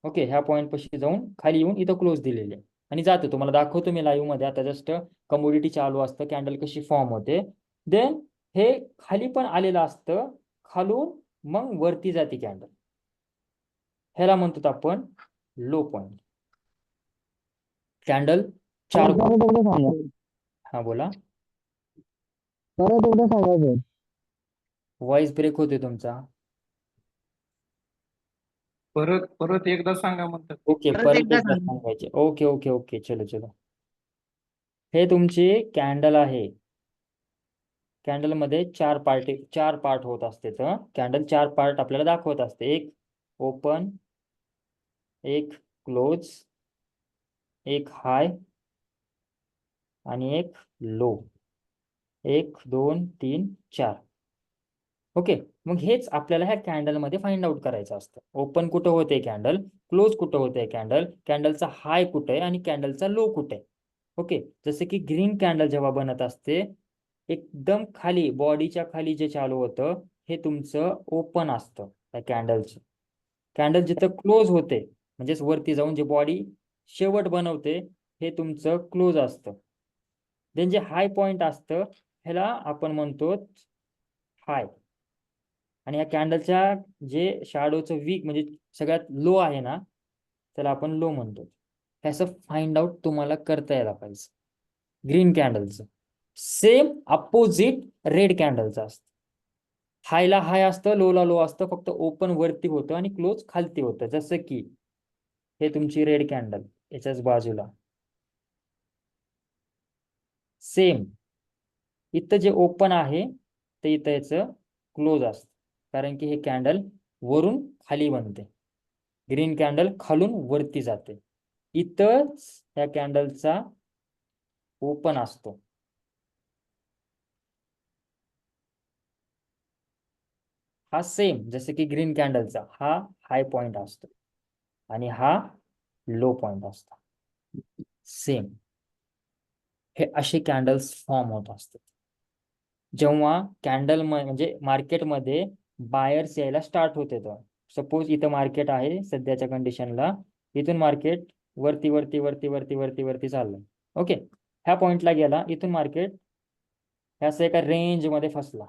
Speaker 1: ओके, ह्या पॉईंट पाशी जाऊन खाली येऊन इथं क्लोज दिलेली आहे आणि जातो. तुम्हाला दाखवतो मी लाईव्ह मध्ये. आता जस्ट कमोडिटी चालू असतं, कॅन्डल कशी फॉर्म होते, देन हे खाली पण आलेलं असतं, खालून मग वरती जाते कॅन्डल, ह्याला म्हणतो आपण लो पॉइंट. कॅन्डल 4.
Speaker 2: सर, तेवढं सांगा.
Speaker 1: हा बोला.
Speaker 2: परत एकदा सांगा सर.
Speaker 1: व्हॉइस ब्रेक होते तुमचा.
Speaker 3: परत परत एकदा सांगा म्हणतात ते.
Speaker 1: ओके,
Speaker 2: परत
Speaker 1: परत
Speaker 2: एकदा
Speaker 1: एकदा
Speaker 2: सांगा.
Speaker 1: सांगायचे. ओके ओके ओके, चलो चलो. हे तुमची कॅन्डल आहे. कॅन्डल मध्ये चार पार्ट होत असते. तर कॅन्डल 4 पार्ट आपल्याला दाखवत असते. एक ओपन, एक क्लोज, एक हाय आणि एक लो. 1 2 3 4. ओके, मग हेच आपल्याला ह्या कॅन्डल मध्ये फाइंड आउट करायचं असतं. ओपन कुठं होते कॅन्डल, क्लोज कुठं होते कॅन्डल, कॅन्डलचा हाय कुठे आहे आणि कॅन्डलचा लो कुठे आहे. ओके, जसे की ग्रीन कॅन्डल जेव्हा बनत असते, एकदम खाली बॉडीच्या खाली जे चालू होतं हे तुमचं ओपन असतं त्या कॅन्डलचं. कॅन्डल जिथं क्लोज होते म्हणजेच वरती जाऊन जे बॉडी शेवट बनवते हे तुमचं क्लोज असतं. देन जे हाय पॉइंट असतं ह्याला आपण म्हणतो हाय. आणि या कॅन्डलच्या जे शॅडोचं वीक म्हणजे सगळ्यात लो आहे ना त्याला आपण लो म्हणतो. हे असं फाइंड आउट तुम्हाला करता यायला पाहिजे. ग्रीन कॅन्डलचं सेम अपोजिट रेड कॅन्डलचं असतं. हायला हाय असतं, लोला लो असतं, फक्त ओपन वरती होतं आणि क्लोज खालती होतं. जसं की हे तुमची रेड कॅन्डल याच्याच बाजूला सेम इथं जे ओपन आहे ते इथं याचं क्लोज असतं, कारण की हे कॅन्डल वरून खाली बनते. ग्रीन कॅन्डल खालून वरती जाते. इथंच या कॅन्डलचा ओपन असतो. हा सेम जसे की ग्रीन कॅन्डलचा हा हाय पॉइंट असतो आणि हा लो पॉइंट असतो. सेम हे असे कॅन्डल्स फॉर्म होत असतात. जेव्हा कॅन्डल म्हणजे मार्केटमध्ये बायर्स यायला स्टार्ट होते, तर सपोज इथं मार्केट आहे सध्याच्या कंडिशनला, इथून मार्केट वरती वरती वरती वरती वरती वरती चाललं. ओके, ह्या पॉइंटला गेला, इथून मार्केट ह्या असं एका रेंजमध्ये फसला.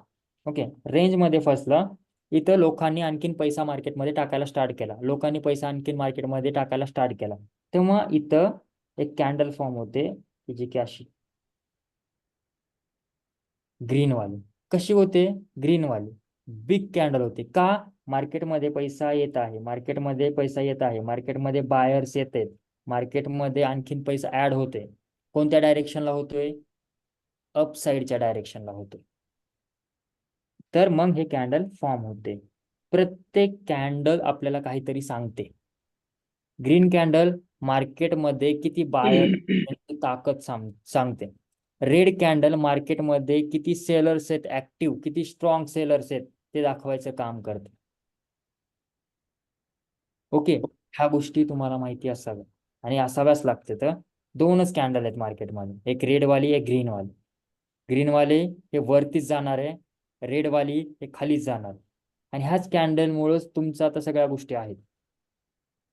Speaker 1: ओके, रेंजमध्ये फसला. इथं लोकांनी आणखीन पैसा मार्केटमध्ये टाकायला स्टार्ट केला. लोकांनी पैसा आणखीन मार्केटमध्ये टाकायला स्टार्ट केला. तेव्हा इथं एक कॅन्डल फॉर्म होते की जी की अशी ग्रीन वाली. कशी होते ग्रीन वाली? बिग कॅन्डल होते. का? मार्केटमध्ये पैसा येत आहे, मार्केटमध्ये पैसा येत आहे, मार्केटमध्ये बायर्स येत आहेत, मार्केटमध्ये आणखीन पैसा ऍड होते. कोणत्या डायरेक्शनला होतोय? अप साईडच्या डायरेक्शनला होतोय. तर मग हे कॅन्डल फॉर्म होते. प्रत्येक कॅन्डल आपल्याला काहीतरी सांगते. ग्रीन कॅन्डल मार्केटमध्ये किती बायर ताकद सांगते. रेड कॅन्डल मार्केटमध्ये किती सेलर्स आहेत ऍक्टिव्ह, किती स्ट्रॉंग सेलर्स आहेत ते दाखवायचं काम करते. ओके, ह्या गोष्टी तुम्हाला माहिती असाव्या आणि असाव्याच लागते. तर दोनच कॅन्डल आहेत मार्केटमध्ये, एक रेडवाली एक ग्रीनवाली. ग्रीनवाले हे वरतीच जाणार आहे, रेडवाली हे खालीच जाणार. आणि ह्याच कॅन्डलमुळेच तुमचं आता सगळ्या गोष्टी आहेत.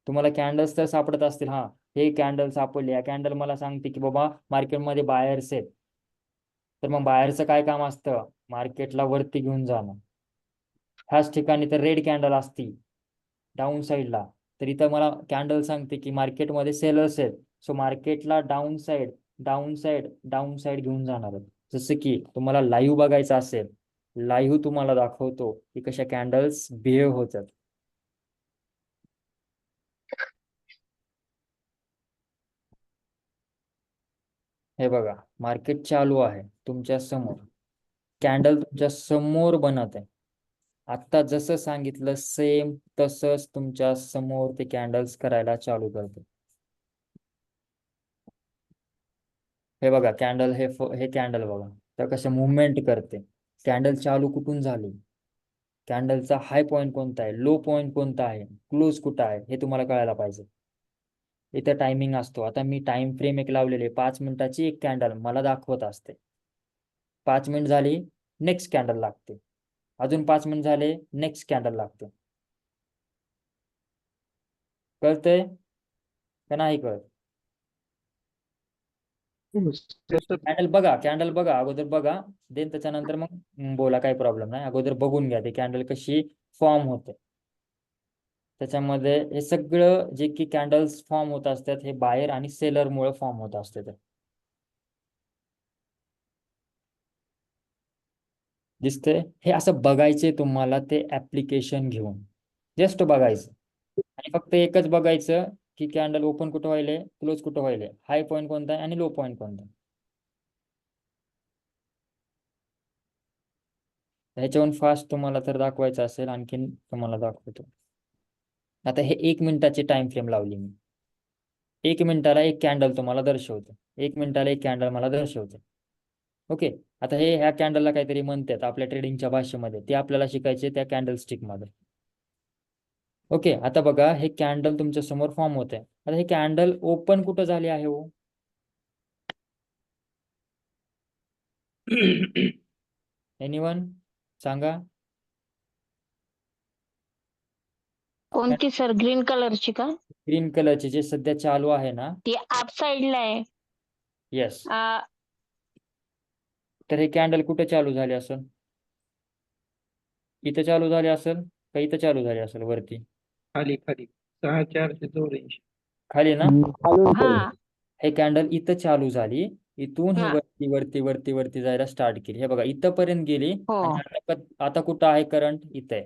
Speaker 1: तुम्हाला कॅन्डल्स तर सापडत असतील. हा, हे कॅन्डल सापडले, या कॅन्डल मला सांगते की बाबा मार्केटमध्ये बायर्स आहेत. तर मग बायरचं काय काम असतं? मार्केटला वरती घेऊन जाणं. ह्याच ठिकाणी तर रेड कॅन्डल असती डाऊन साईडला, तर इथं मला कॅन्डल सांगते की मार्केटमध्ये सेलर्स आहेत, सो मार्केटला down side down side down side घेऊन जाणार आहेत. जसं की तुम्हाला लाईव्ह बघायचं असेल, लाईव्ह तुम्हाला दाखवतो की कशा कॅन्डल्स बिहेव होतात. हे बघा, मार्केट चालू आहे तुमच्या समोर, कॅन्डल तुमच्या समोर बनत आहे. आता जसं सांगितलं सेम तसंच तुमच्या समोर ते कॅन्डल्स करायला चालू करते. हे बघा कॅन्डल, हे कॅन्डल बघा तर कसं मुवमेंट करते. कॅन्डल चालू कुठून झाली, कॅन्डलचा हाय पॉईंट कोणता आहे, लो पॉईंट कोणता आहे, क्लोज कुठं आहे हे तुम्हाला कळायला पाहिजे. इथं टायमिंग असतो. आता मी टाइम फ्रेम एक लावलेले, 5 मिनिटाची एक कॅन्डल मला दाखवत असते. 5 मिनिट झाली नेक्स्ट कॅन्डल लागते, अजून 5 मिनिट झाले नेक्स्ट कॅन्डल लागते. कळतंय का नाही कळत? कॅन्डल बघा, कॅन्डल बघा, अगोदर बघा, देन त्याच्यानंतर मग बोला, काही प्रॉब्लेम नाही. अगोदर बघून घ्या ते कॅन्डल कशी फॉर्म होते. त्याच्यामध्ये हे सगळं जे की कॅन्डल्स फॉर्म होत असतात हे बायर आणि सेलर मुळे फॉर्म होत असते. दिसतंय? हे असं बघायचे तुम्हाला ते ऍप्लिकेशन घेऊन, जस्ट बघायचं आणि फक्त एकच बघायचं की कॅन्डल ओपन कुठं व्हायले, क्लोज कुठं व्हायले, हाय पॉईंट कोणता आहे आणि लो पॉईंट कोणता आहे. ह्याच्याहून फास्ट तुम्हाला तर दाखवायचं असेल आणखीन तुम्हाला दाखवतो. आता हे 1 मिनिटाची टाइम फ्रेम लावली मी. 1 मिनिटाला एक कॅन्डल तुम्हाला दर्शवतो, 1 मिनिटाला एक कॅन्डल मला दर्शवतो. ओके. आता हे ह्या कॅन्डलला काहीतरी म्हणतात आपल्या ट्रेडिंगच्या भाषेमध्ये, ते आपल्याला शिकायचे त्या कॅन्डल स्टिकमध्ये. ओके. आता बघा हे कॅन्डल तुमच्या समोर फॉर्म होत आहे. आता हे कॅन्डल ओपन कुठं झाले आहे हो? एनीवन सांगा.
Speaker 4: कोणती सर, ग्रीन कलरची का?
Speaker 1: ग्रीन कलरचे जे सध्या चालू आहे ना.
Speaker 4: ती अप साइडला आहे.
Speaker 1: येस. तर हे कॅन्डल कुठे चालू झाले असेल? इथं चालू झाले असेल का इथं चालू झाले असेल? वरती
Speaker 3: खाली खाली 6484.
Speaker 1: खाली ना.
Speaker 2: खालून
Speaker 4: हा
Speaker 1: हे कॅन्डल इथं चालू झाली, इथून हे
Speaker 4: हा.
Speaker 1: वरती वरती वरती वरती जायला स्टार्ट केली. हे बघा इथंपर्यंत गेली
Speaker 4: हो.
Speaker 1: आणि आता कुठं आहे करंट? इथं आहे.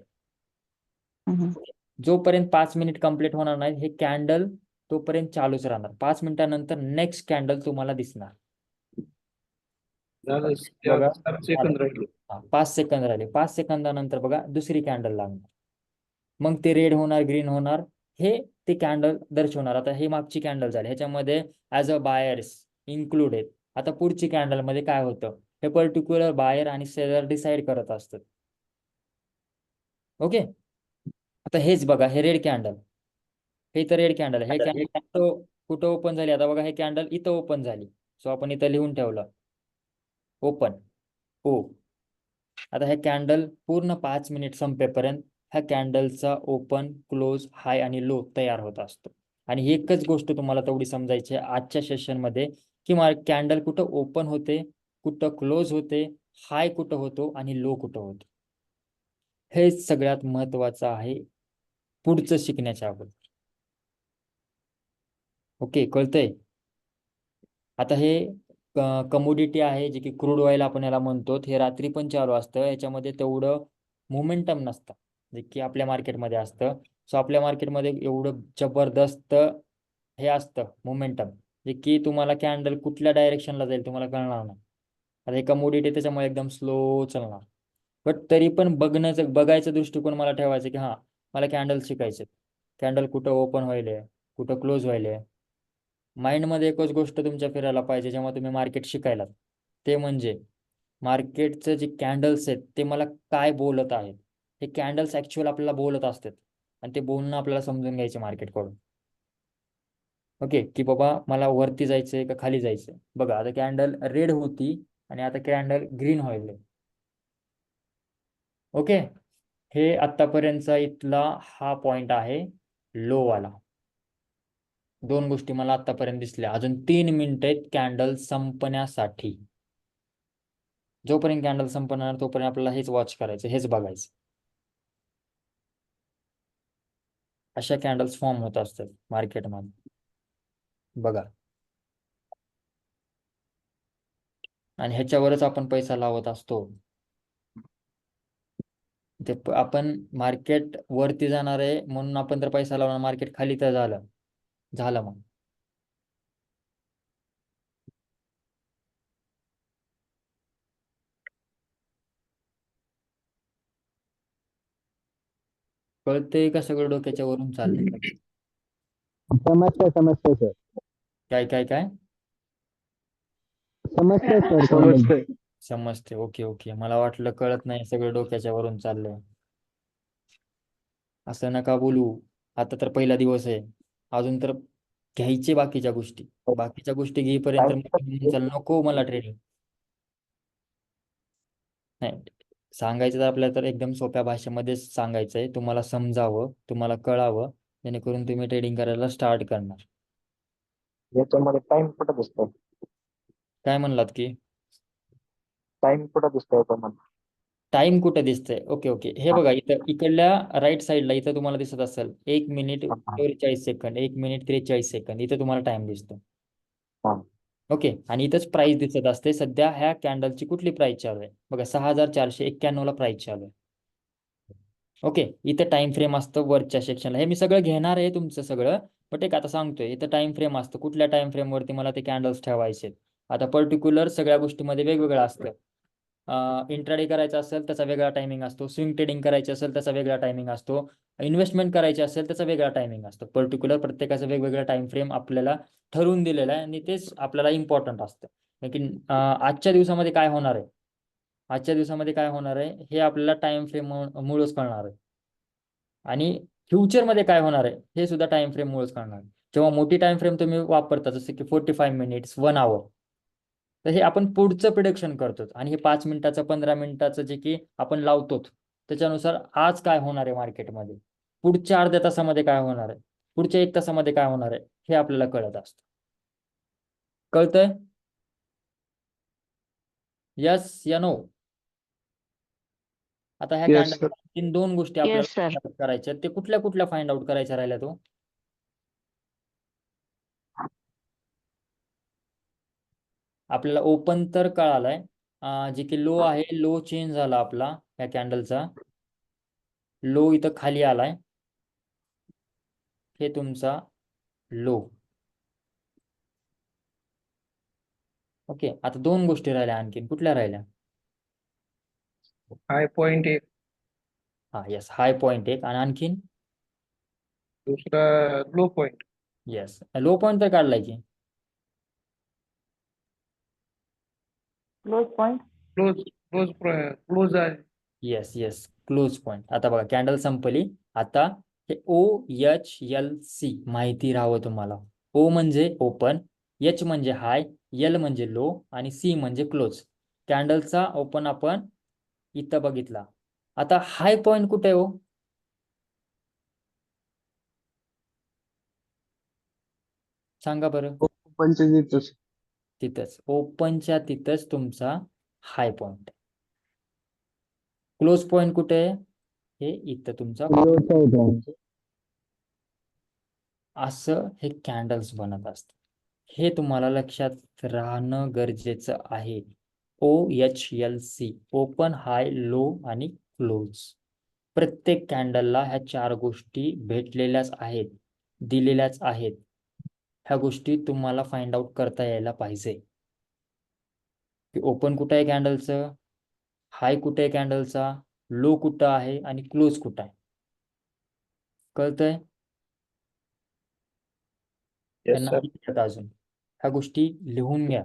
Speaker 4: हम्म.
Speaker 1: जोपर्यंत 5 मिनिट कंप्लीट होणार नाही हे कॅन्डल तोपर्यंत चालूच राहणार. 5 मिनिटानंतर नेक्स्ट कॅन्डल तुम्हाला दिसणार.
Speaker 3: झालं
Speaker 1: बघा
Speaker 3: 7 सेकंद राहिले.
Speaker 1: 5 सेकंद राहिले. 5 सेकंदानंतर बघा दुसरी कॅन्डल लागणार. मग ते रेड होणार, ग्रीन होणार, हे ते कॅन्डल दर्शवणार. आता हे मागची कॅन्डल झाली, ह्याच्यामध्ये ॲज अ बायर्स इन्क्लूड आहेत. आता पुढची कॅन्डलमध्ये काय होतं हे पर्टिक्युलर बायर आणि सेलर डिसाईड करत असतात. ओके. आता हेच बघा हे रेड कॅन्डल, हे तर रेड कॅन्डल, हे कॅन्डल कुठं ओपन झाली? आता बघा हे कॅन्डल इथं ओपन झाली. सो आपण इथं लिहून ठेवलं ओपन ओ. आता हे कॅन्डल पूर्ण 5 मिनिट संपेपर्यंत ह्या कॅन्डलचा ओपन, क्लोज, हाय आणि लो तयार होत असतो. आणि एकच गोष्ट तुम्हाला तेवढी समजायची आहे आजच्या सेशनमध्ये की कॅन्डल कुठं ओपन होते, कुठं क्लोज होते, हाय कुठं होतो आणि लो कुठं होतो. हे सगळ्यात महत्वाचं आहे पुढचं शिकण्याच्या अगोदर. ओके, कळतंय? आता हे कमोडिटी आहे जे की क्रूड ऑइल आपण याला म्हणतो. हे रात्री पण चालू असतं, याच्यामध्ये तेवढं मोमेंटम नसतं जे की आपल्या मार्केटमध्ये असतं. सो आपल्या मार्केटमध्ये एवढं जबरदस्त हे असतं मोमेंटम, जे की तुम्हाला कॅन्डल कुठल्या डायरेक्शनला जाईल तुम्हाला कळणार नाही. आता हे कमोडिटी त्याच्यामुळे एकदम स्लो चालणार. बट तरी पण बघायचा दृष्टिकोन मला ठेवायचा की हां मला कॅन्डल शिकायचे. कॅन्डल कुठं ओपन व्हायले, कुठं क्लोज व्हायले. माइंडमध्ये एकच गोष्ट तुमच्या फिरायला पाहिजे जेव्हा तुम्ही मार्केट शिकायला, ते म्हणजे मार्केटचं जे कॅन्डल्स आहेत ते मला काय बोलत आहेत. हे कॅन्डल्स ॲक्च्युअल आपल्याला बोलत असतात आणि ते बोलणं आपल्याला समजून घ्यायचे मार्केटकडून. ओके, की बाबा मला वरती जायचं आहे का खाली जायचं आहे. बघा आता कॅन्डल रेड होती आणि आता कॅन्डल ग्रीन व्हायले. ओके. हे आत्तापर्यंतचा इथला हा पॉईंट आहे लो वाला. 2 गोष्टी मला आतापर्यंत दिसल्या. अजून 3 मिनिट आहेत कॅन्डल संपण्यासाठी. जोपर्यंत कॅन्डल संपणार तोपर्यंत आपल्याला हेच वॉच करायचं, हेच बघायचं. अशा कॅन्डल्स फॉर्म होत असतात मार्केटमध्ये. बघा आणि ह्याच्यावरच आपण पैसा लावत असतो. ते आपण मार्केट वरती जाणार आहे म्हणून आपण तर पैसा लावणार, मार्केट खाली तर झालं झालं मग. कळतंय का सगळं डोक्याच्या वरून चाललंय?
Speaker 2: समजतंय सर.
Speaker 1: काय काय काय
Speaker 2: समजतंय सर. समजतंय.
Speaker 1: समजते? ओके ओके, मला वाटलं कळत नाही, सगळं डोक्याच्या वरून चाललंय. असं नका बोलू. आता तर पहिला दिवस आहे, अजून तर घ्यायचे बाकीच्या गोष्टी घेईपर्यंत चल नको मला ट्रेडिंग. नाही, सांगायचं तर आपल्याला तर एकदम सोप्या भाषेमध्येच सांगायचं आहे, तुम्हाला समजावं, तुम्हाला कळावं, जेणेकरून तुम्ही ट्रेडिंग करायला स्टार्ट करणार.
Speaker 6: याच्यामध्ये टाइम कुठं दिसतोय?
Speaker 1: काय म्हणलात की
Speaker 6: टाइम कुठं दिसतोय याच्यामध्ये?
Speaker 1: टाइम कुठं दिसतंय? ओके ओके, हे बघा इथं इकडल्या राईट साईडला इथं तुम्हाला दिसत असेल 1 मिनिट
Speaker 6: हा,
Speaker 1: 43 सेकंद, 1 मिनिट 43 सेकंद, इथं तुम्हाला टाइम दिसतो.
Speaker 6: हा.
Speaker 1: ओके, आणि इथंच प्राइस दिसत असते सध्या ह्या कॅन्डलची कुठली प्राइस चालू आहे बघा, 6491 ला प्राइस चालू आहे. ओके, इथं टाइम फ्रेम असतं वरच्या सेक्शनला. हे मी सगळं घेणार आहे तुमचं सगळं, बट एक आता सांगतोय इथं टाइम फ्रेम असतं, कुठल्या टाइम फ्रेम वरती मला ते कॅन्डल्स ठेवायचे. आता पर्टिक्युलर सगळ्या गोष्टीमध्ये वेगवेगळं असतं. इंट्राडे करायचा असेल त्याचा वेगळा टायमिंग असतो, स्विंग ट्रेडिंग करायची असेल त्याचा वेगळा टायमिंग असतो, इन्व्हेस्टमेंट करायची असेल त्याचा वेगळा टायमिंग असतो. पर्टिक्युलर प्रत्येकाचा वेगवेगळा टाइम फ्रेम आपल्याला ठरवून दिलेला आहे आणि तेच आपल्याला इम्पॉर्टंट असतं. लेकिन आजच्या दिवसामध्ये काय होणार आहे, आजच्या दिवसामध्ये काय होणार आहे हे आपल्याला टाइम फ्रेम मुळेच कळणार आहे. आणि फ्युचरमध्ये काय होणार आहे हे सुद्धा टाइम फ्रेम मुळेच कळणार आहे. जेव्हा मोठी टाइम फ्रेम तुम्ही वापरता जसं की 45 मिनिट्स 1 आवर, तर हे आपण पुढचं प्रिडिक्शन करतो. आणि हे 5 मिनिटाचं 15 मिनिटाचं जे की आपण लावतो त्याच्यानुसार आज काय होणार आहे मार्केटमध्ये, पुढच्या अर्ध्या तासामध्ये काय होणार आहे, पुढच्या 1 तासामध्ये काय होणार आहे हे आपल्याला कळत असतं. कळतंय? यस या नो? आता ह्या
Speaker 6: Yes,
Speaker 1: कॅन्डल तीन 2 गोष्टी
Speaker 4: Yes,
Speaker 1: आपल्याला
Speaker 4: sir.
Speaker 1: find out करायच्या. ते कुठल्या कुठल्या फाइंड आउट करायच्या राहिल्या तो? आपल्याला ओपन तर कळालाय, जे की लो आहे, लो चेंज झाला आपला या कॅन्डलचा, लो इथं खाली आलाय, हे तुमचा लो. ओके, आता 2 गोष्टी राहिल्या, आणखीन कुठल्या राहिल्या?
Speaker 3: हाय पॉइंट एक,
Speaker 1: हा यस, हाय पॉइंट एक, आणि आणखीन
Speaker 3: दुसरा low point.
Speaker 1: Yes, low point तर काढलाय की.
Speaker 3: क्लोज क्लोज आहे.
Speaker 1: Yes yes, close point. आता बघा कॅन्डल संपली. आता हे OHLC माहिती राहावं तुम्हाला. O म्हणजे ओपन, H म्हणजे हाय, L म्हणजे लो, आणि C म्हणजे क्लोज. कॅन्डलचा ओपन आपण इथं बघितला. आता हाय पॉइंट कुठे आहे हो? सांगा बरं.
Speaker 6: पंचवीस.
Speaker 1: तिथंच, ओपनच्या तिथंच तुमचा हाय पॉइंट. क्लोज पॉइंट कुठे आहे? हे इथं तुमचा.
Speaker 2: क्लोजच्या इथे.
Speaker 1: असं हे कॅन्डल्स बनत असतात. हे तुम्हाला लक्षात राहणं गरजेचं आहे. OHLC, ओपन, हाय, लो आणि क्लोज. प्रत्येक कॅन्डलला ह्या 4 गोष्टी भेटलेल्याच आहेत, दिलेल्याच आहेत. ह्या गोष्टी तुम्हाला फाइंड आउट करता यायला पाहिजे की ओपन कुठं आहे कॅन्डलचं, हाय कुठे आहे कॅन्डलचा, लो कुठं आहे आणि क्लोज कुठं आहे. कळतंय?
Speaker 3: Yes,
Speaker 1: त्यांना
Speaker 3: sir.
Speaker 1: लिहितात अजून. ह्या गोष्टी लिहून घ्या,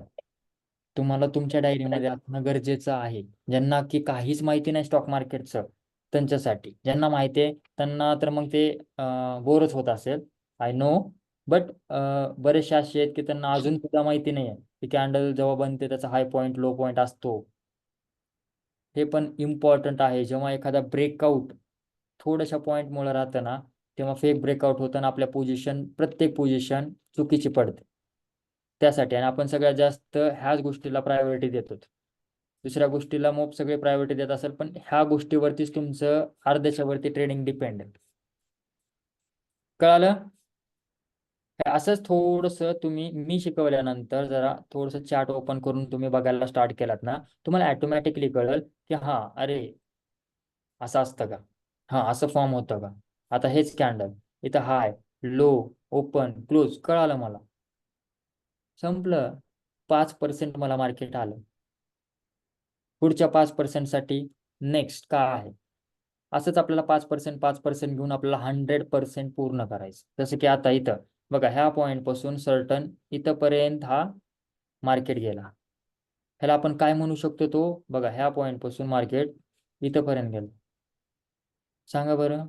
Speaker 1: तुम्हाला तुमच्या डायरीमध्ये असणं गरजेचं आहे. ज्यांना की काहीच माहिती नाही स्टॉक मार्केटचं त्यांच्यासाठी, ज्यांना माहिती आहे त्यांना तर मग ते बोरच होत असेल, आय नो. बट बरेचसे असे आहेत की त्यांना अजून सुद्धा माहिती नाही आहे की कॅन्डल जेव्हा बनते त्याचा हाय पॉईंट लो पॉईंट असतो. हे पण इम्पॉर्टंट आहे. जेव्हा एखादा ब्रेकआउट थोड्याशा पॉईंटमुळे राहतं ना, तेव्हा फेक ब्रेकआउट होतं आणि आपल्या प्रत्येक पोझिशन चुकीची पडते. त्यासाठी आणि आपण सगळ्यात जास्त ह्याच गोष्टीला प्रायोरिटी देतो. दुसऱ्या गोष्टीला मोप सगळे प्रायोरिटी देत असेल, पण ह्या गोष्टीवरतीच तुमचं अर्ध्याच्या वरती ट्रेडिंग डिपेंड आहे. कळालं? असंच थोडंसं तुम्ही मी शिकवल्यानंतर जरा थोडंसं चार्ट ओपन करून तुम्ही बघायला स्टार्ट केलात ना, तुम्हाला ऑटोमॅटिकली कळेल की हा अरे असं असतं का, हा असं फॉर्म होतं का. आता हेच कॅन्डल इथं हाय, लो, ओपन, क्लोज, कळालं मला. संपलं. 5% मला मार्केट आलं. पुढच्या 5% साठी नेक्स्ट काय आहे, असंच आपल्याला 5% घेऊन आपल्याला 100% पूर्ण करायचं. जसं की आता इथं बघा, ह्या पॉईंट पासून सर्टन इथंपर्यंत हा मार्केट गेला. ह्याला आपण काय म्हणू शकतो, तो बघा ह्या पॉईंट पासून मार्केट इथंपर्यंत गेलं. सांगा बरं.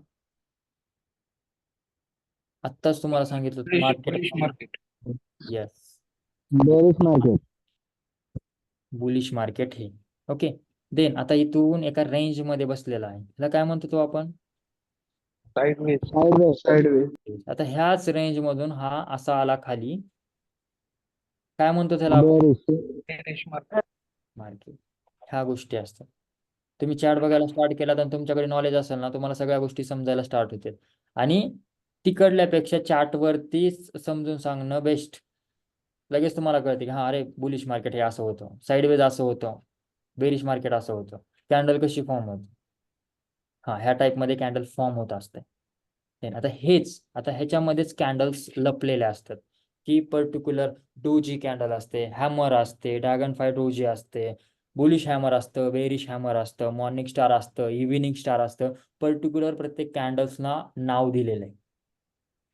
Speaker 1: आत्ताच तुम्हाला सांगितलं
Speaker 3: bullish
Speaker 1: market.
Speaker 3: Market.
Speaker 1: Yes,
Speaker 2: bearish market.
Speaker 1: Bullish market हे. ओके, देन आता इथून एका रेंज मध्ये बसलेला आहे, त्याला काय म्हणतो तो आपण?
Speaker 3: साइडवेज.
Speaker 2: साईडवेज.
Speaker 1: आता ह्याच रेंज मधून हा असा आला खाली, काय म्हणतो त्याला आपण?
Speaker 2: बेरिश.
Speaker 3: Bearish market.
Speaker 1: मार्केट. ह्या गोष्टी असतात. तुम्ही चार्ट बघायला स्टार्ट केला तर तुमच्याकडे नॉलेज असेल ना, तुम्हाला सगळ्या गोष्टी समजायला स्टार्ट होतील. आणि तिकडल्यापेक्षा चार्टवरती समजून सांगणं बेस्ट. लगेच तुम्हाला कळते की हा अरे बुलिश मार्केट हे असं होतं, साईडवेज असं होतं, बेरिश मार्केट असं होतं, कॅन्डल कशी फॉर्म होते. हा, ह्या टाईपमध्ये कॅन्डल फॉर्म होत असते. आता ह्याच्यामध्येच कॅन्डल्स लपलेले असतात, की पर्टिक्युलर डोजी कॅन्डल असते, हॅमर असते, ड्रॅगन फ्लाय डोजी असते, बुलिश हॅमर असतं, बेरिश हॅमर असतं, मॉर्निंग स्टार असतं, इव्हिनिंग स्टार असतं. पर्टिक्युलर प्रत्येक कॅन्डल्सना नाव दिलेलं आहे.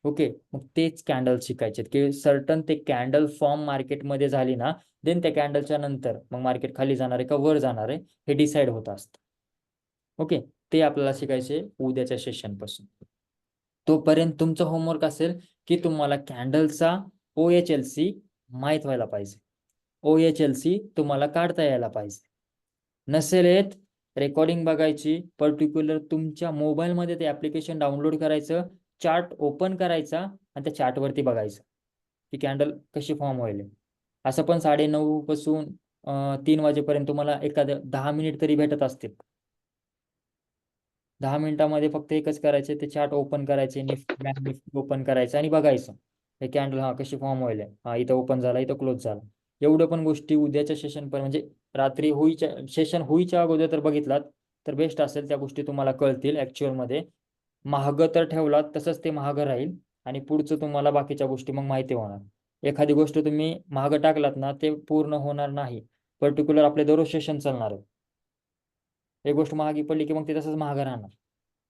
Speaker 1: ओके, मग तेच कॅन्डल शिकायचे की सर्टन ते कॅन्डल फॉर्म मार्केटमध्ये झाली ना, देन त्या कॅन्डलच्या नंतर मग मार्केट खाली जाणार आहे का वर जाणार आहे हे डिसाईड होत असतं. ओके, ते आपल्याला शिकायचे उद्याच्या सेशन पासून. तोपर्यंत तुमचं होमवर्क असेल की तुम्हाला कॅन्डलचा OHLC माहीत व्हायला पाहिजे. OHLC तुम्हाला काढता यायला पाहिजे. नसेल येत, रेकॉर्डिंग बघायची, पर्टिक्युलर तुमच्या मोबाईलमध्ये ते ॲप्लिकेशन डाउनलोड करायचं, चार्ट ओपन करायचा आणि त्या चार्टवरती बघायचं की कॅन्डल कशी फॉर्म होईल. असं पण 9:30 पासून 3 वाजेपर्यंत तुम्हाला एखादं 10 मिनिट तरी भेटत असतील. 10 मिनिटामध्ये फक्त एकच करायचे, ते चार्ट ओपन करायचे, निफ्टी बँक निफ्टी ओपन करायचं आणि बघायचं हे कॅन्डल हा कशी फॉर्म होईल. हा, इथं ओपन झाला, इथं क्लोज झाला. एवढं पण गोष्टी उद्याच्या सेशन पण म्हणजे रात्री सेशन होईच्या अगोदर तर बघितलात तर बेस्ट असेल. त्या गोष्टी तुम्हाला कळतील ॲक्च्युअलमध्ये. महागं तर ठेवलात तसंच ते महागं राहील आणि पुढचं तुम्हाला बाकीच्या गोष्टी मग माहिती होणार. एखादी गोष्ट तुम्ही महागं टाकलात ना, ते पूर्ण होणार नाही. पर्टिक्युलर आपले दररोज सेशन चालणार आहे. एक गोष्ट महागी पडली की मग ते तसंच महागं राहणार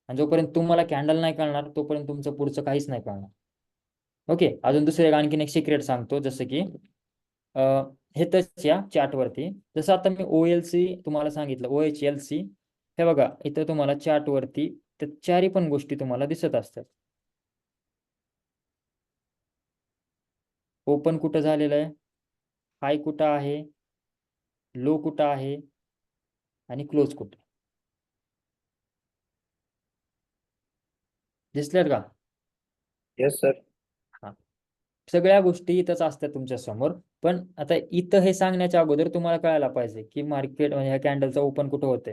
Speaker 1: आणि जोपर्यंत तुम्हाला कॅन्डल नाही कळणार तोपर्यंत तुमचं पुढचं काहीच नाही कळणार. ओके, अजून दुसरं आणखीन एक सिक्रेट सांगतो, जसं की हे तच या चार्टवरती जसं आता मी OLC तुम्हाला सांगितलं, OHLC हे बघा इथं तुम्हाला चार्टवरती त्या चारी पण गोष्टी तुम्हाला दिसत असतात. ओपन कुठं झालेलं आहे, हाय कुठं आहे, लो कुठं आहे आणि क्लोज कुठं. दिसल्यात का?
Speaker 3: Yes sir.
Speaker 1: हा, सगळ्या गोष्टी इथंच असतात तुमच्या समोर. पण आता इथं हे सांगण्याच्या अगोदर तुम्हाला कळायला पाहिजे की मार्केट म्हणजे ह्या कॅन्डलचं ओपन कुठं होते,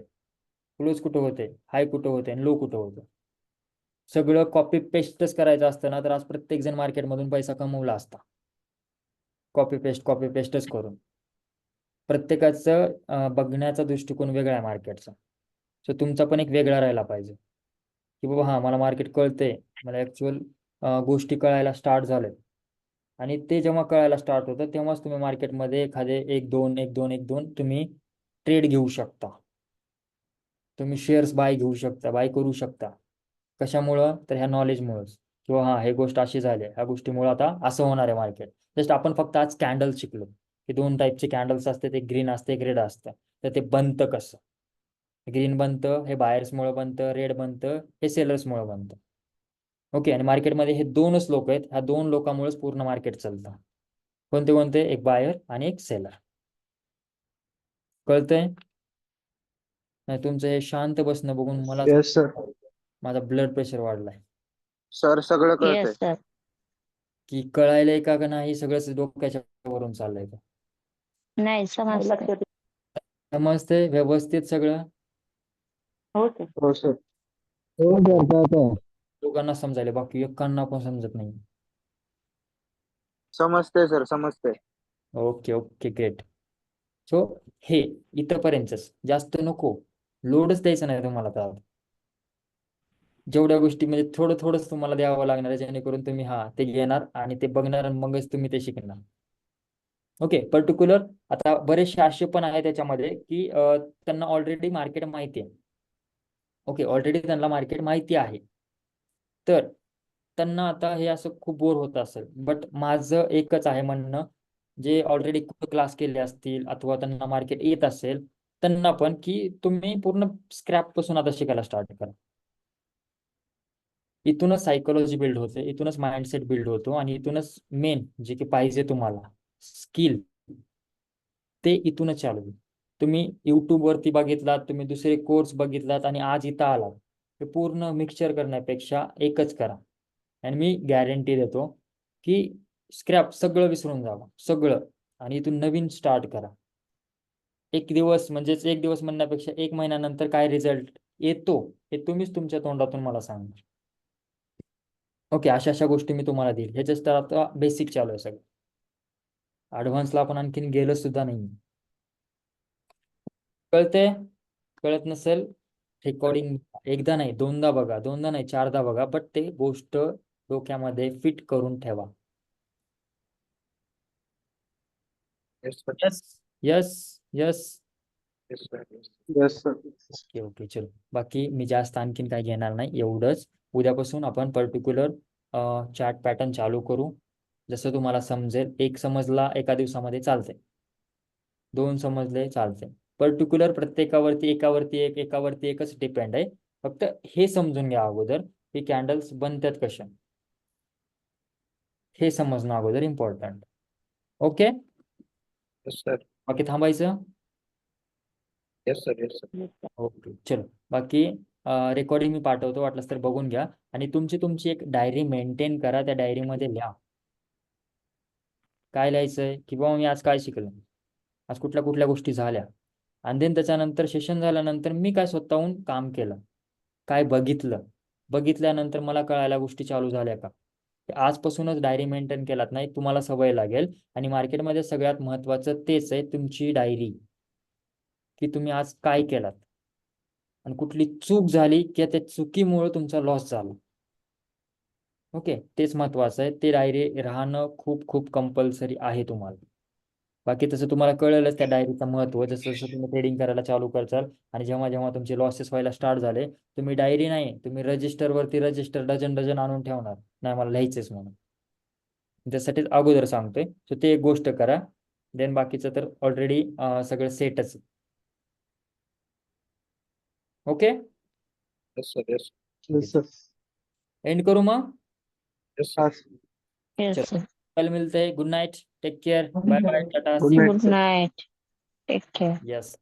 Speaker 1: क्लोज कुठं होते, हाय कुठं होते आणि लो कुठं होतं. सगळं कॉपी पेस्टच करायचं असतं ना, तर आज प्रत्येक जण मार्केटमधून पैसा कमवला असता. कॉपी पेस्टच करून. प्रत्येकाचं बघण्याचा दृष्टिकोन वेगळा आहे मार्केटचा. सो तुमचा पण एक वेगळा राहायला पाहिजे की बाबा हां, मला मार्केट कळते, मला ॲक्च्युअल गोष्टी कळायला स्टार्ट झाले. आणि ते जेव्हा कळायला स्टार्ट होतं तेव्हाच तुम्ही मार्केटमध्ये एखादे 1-2 तुम्ही ट्रेड घेऊ शकता. तुम्ही शेअर्स बाय घेऊ शकता, बाय करू शकता. कशामुळं? तर ह्या नॉलेजमुळंच, किंवा हां, हे गोष्ट अशी झाली ह्या गोष्टीमुळं आता असं होणार आहे मार्केट. जस्ट आपण फक्त आज कॅन्डल शिकलो की 2 टाईपचे कॅन्डल्स असतात, एक ग्रीन असते, एक रेड असतं. तर ते बनतं कसं? ग्रीन बनतं हे बायर्समुळं बनतं, रेड बनतं हे सेलर्समुळं बनतं. ओके, आणि मार्केटमध्ये हे 2च लोक आहेत, ह्या 2 लोकांमुळेच पूर्ण मार्केट चालतं. कोणते कोणते? एक बायर आणि एक सेलर. कळतंय? नाही, तुमचं हे शांत बसणं बघून मला
Speaker 6: येस सर.
Speaker 1: माझा ब्लड प्रेशर वाढलाय
Speaker 6: सर सगळं कळतंय.
Speaker 4: Yes sir.
Speaker 1: की कळायलंय का नाही सगळंच डोक्याच्या वरून चाललंय का?
Speaker 4: नाही समजतंय.
Speaker 1: समजतंय व्यवस्थित सगळं?
Speaker 4: हो सर.
Speaker 6: हो सर.
Speaker 2: हो सर, कळतंय.
Speaker 1: लोकांना समजायला, बाकी एकांना पण समजत नाही.
Speaker 6: समजतंय सर, समजतंय.
Speaker 1: Okay okay, great. सो हे इथंपर्यंतच, जास्त नको, लोडच द्यायचं नाही तुम्हाला. तर जेवढ्या गोष्टी म्हणजे थोडं थोडंच तुम्हाला द्यावं लागणार आहे, जेणेकरून तुम्ही ते घेणार आणि ते बघणार आणि मगच तुम्ही ते शिकणार. ओके, पर्टिक्युलर आता बरेचसे असे पण आहे त्याच्यामध्ये की त्यांना ऑलरेडी मार्केट माहिती आहे. ओके, ऑलरेडी त्यांना मार्केट माहिती आहे, तर त्यांना आता हे असं खूप बोर होत असेल. बट माझं एकच आहे म्हणणं, जे ऑलरेडी क्लास केले असतील अथवा त्यांना मार्केट येत असेल त्यांना पण, की तुम्ही पूर्ण स्क्रॅप पासून आता शिकायला स्टार्ट करा. इथूनच सायकोलॉजी बिल्ड होते, इथूनच माइंडसेट बिल्ड होतो आणि इथूनच मेन जे की पाहिजे तुम्हाला स्किल ते इथूनच चालू होईल. तुम्ही यूट्यूबवरती बघितलात, तुम्ही दुसरे कोर्स बघितलात आणि आज इथं आलात, हे पूर्ण मिक्सचर करण्यापेक्षा एकच करा. आणि मी गॅरंटी देतो की स्क्रॅप सगळं विसरून जावा, सगळं, आणि इथून नवीन स्टार्ट करा. एक दिवस म्हणजेच एक दिवस म्हणण्यापेक्षा 1 महिन्यानंतर काय रिझल्ट येतो हे तुम्हीच तुमच्या तोंडातून मला सांगा. ओके, अशा अशा गोष्टी मी तुम्हाला देईल. हे जस्ट आता बेसिक चालू आहे सगळं. ऍडव्हान्सला आपण आणखीन गेलो सुद्धा नाही. कळते? कळत नसेल रेकॉर्डिंग एकदा नाही, दोनदा बघा, दोनदा नाही, चारदा बघा, बट ते गोष्ट डोक्यामध्ये फिट करून ठेवा.
Speaker 3: Yes, sir.
Speaker 1: Yes yes yes.
Speaker 3: Yes, sir. Yes.
Speaker 6: Yes sir.
Speaker 1: Okay okay चलो. बाकी मी जास्त आणखीन काही घेणार नाही, एवढंच. उद्यापासून आपण पर्टिक्युलर चार्ट पॅटर्न चालू करू. जसं तुम्हाला समजेल. एक समजला एका दिवसामध्ये चालते, दोन समजले चालते. पर्टिक्युलर प्रत्येकावरती एकावरती एकच डिपेंड आहे. फक्त हे समजून घ्या अगोदर की कॅन्डल्स बनतात कशा, हे समजणं अगोदर इम्पॉर्टंट. ओके.
Speaker 3: Yes, sir.
Speaker 1: बाकी थांबायचं.
Speaker 3: Yes, sir. Yes, sir.
Speaker 1: Okay चलो. बाकी रेकॉर्डिंग मी पाठवतो, वाटलंच तर बघून घ्या. आणि तुमची एक डायरी मेंटेन करा. त्या डायरीमध्ये लिहा. काय लिहायचंय की बाबा मी आज काय शिकलो, आज कुठल्या कुठल्या गोष्टी झाल्या. आणि देन त्याच्यानंतर सेशन झाल्यानंतर मी काय स्वतःहून काम केलं, काय बघितल्यानंतर मला कळायला गोष्टी चालू झाल्या का. आजपासूनच डायरी मेंटेन केलात नाही, तुम्हाला सवय लागेल. आणि मार्केटमध्ये सगळ्यात महत्त्वाचं तेच आहे, तुमची डायरी, की तुम्ही आज काय केलात आणि कुठली चूक झाली किंवा त्या चुकीमुळे तुमचा लॉस झाला. ओके, तेच महत्त्वाचं आहे. ते डायरी राहणं खूप खूप कंपल्सरी आहे तुम्हाला. बाकी तसं तुम्हाला कळेलच त्या डायरीचं महत्त्व. जसं जसं तुम्ही ट्रेडिंग करायला चालू करताल आणि जेव्हा जेव्हा तुमचे लॉसेस व्हायला स्टार्ट झाले, तुम्ही डायरी नाही, तुम्ही रजिस्टर डझन आणून ठेवणार, नाही मला लिहायचंच म्हणून. त्यासाठी अगोदर सांगतोय. सो ते एक गोष्ट करा. देन बाकीचं तर ऑलरेडी सगळं सेटच. Okay,
Speaker 3: Yes, sir. Yes.
Speaker 6: Yes sir.
Speaker 1: End करू मग.
Speaker 3: Yes, sir.
Speaker 4: येस
Speaker 1: चलो,
Speaker 4: सर.
Speaker 1: कल मिलते हैं. Good night, take care, bye bye, tata,
Speaker 6: Good
Speaker 1: see you.
Speaker 6: night.
Speaker 4: Good night. Take care.
Speaker 1: Yes.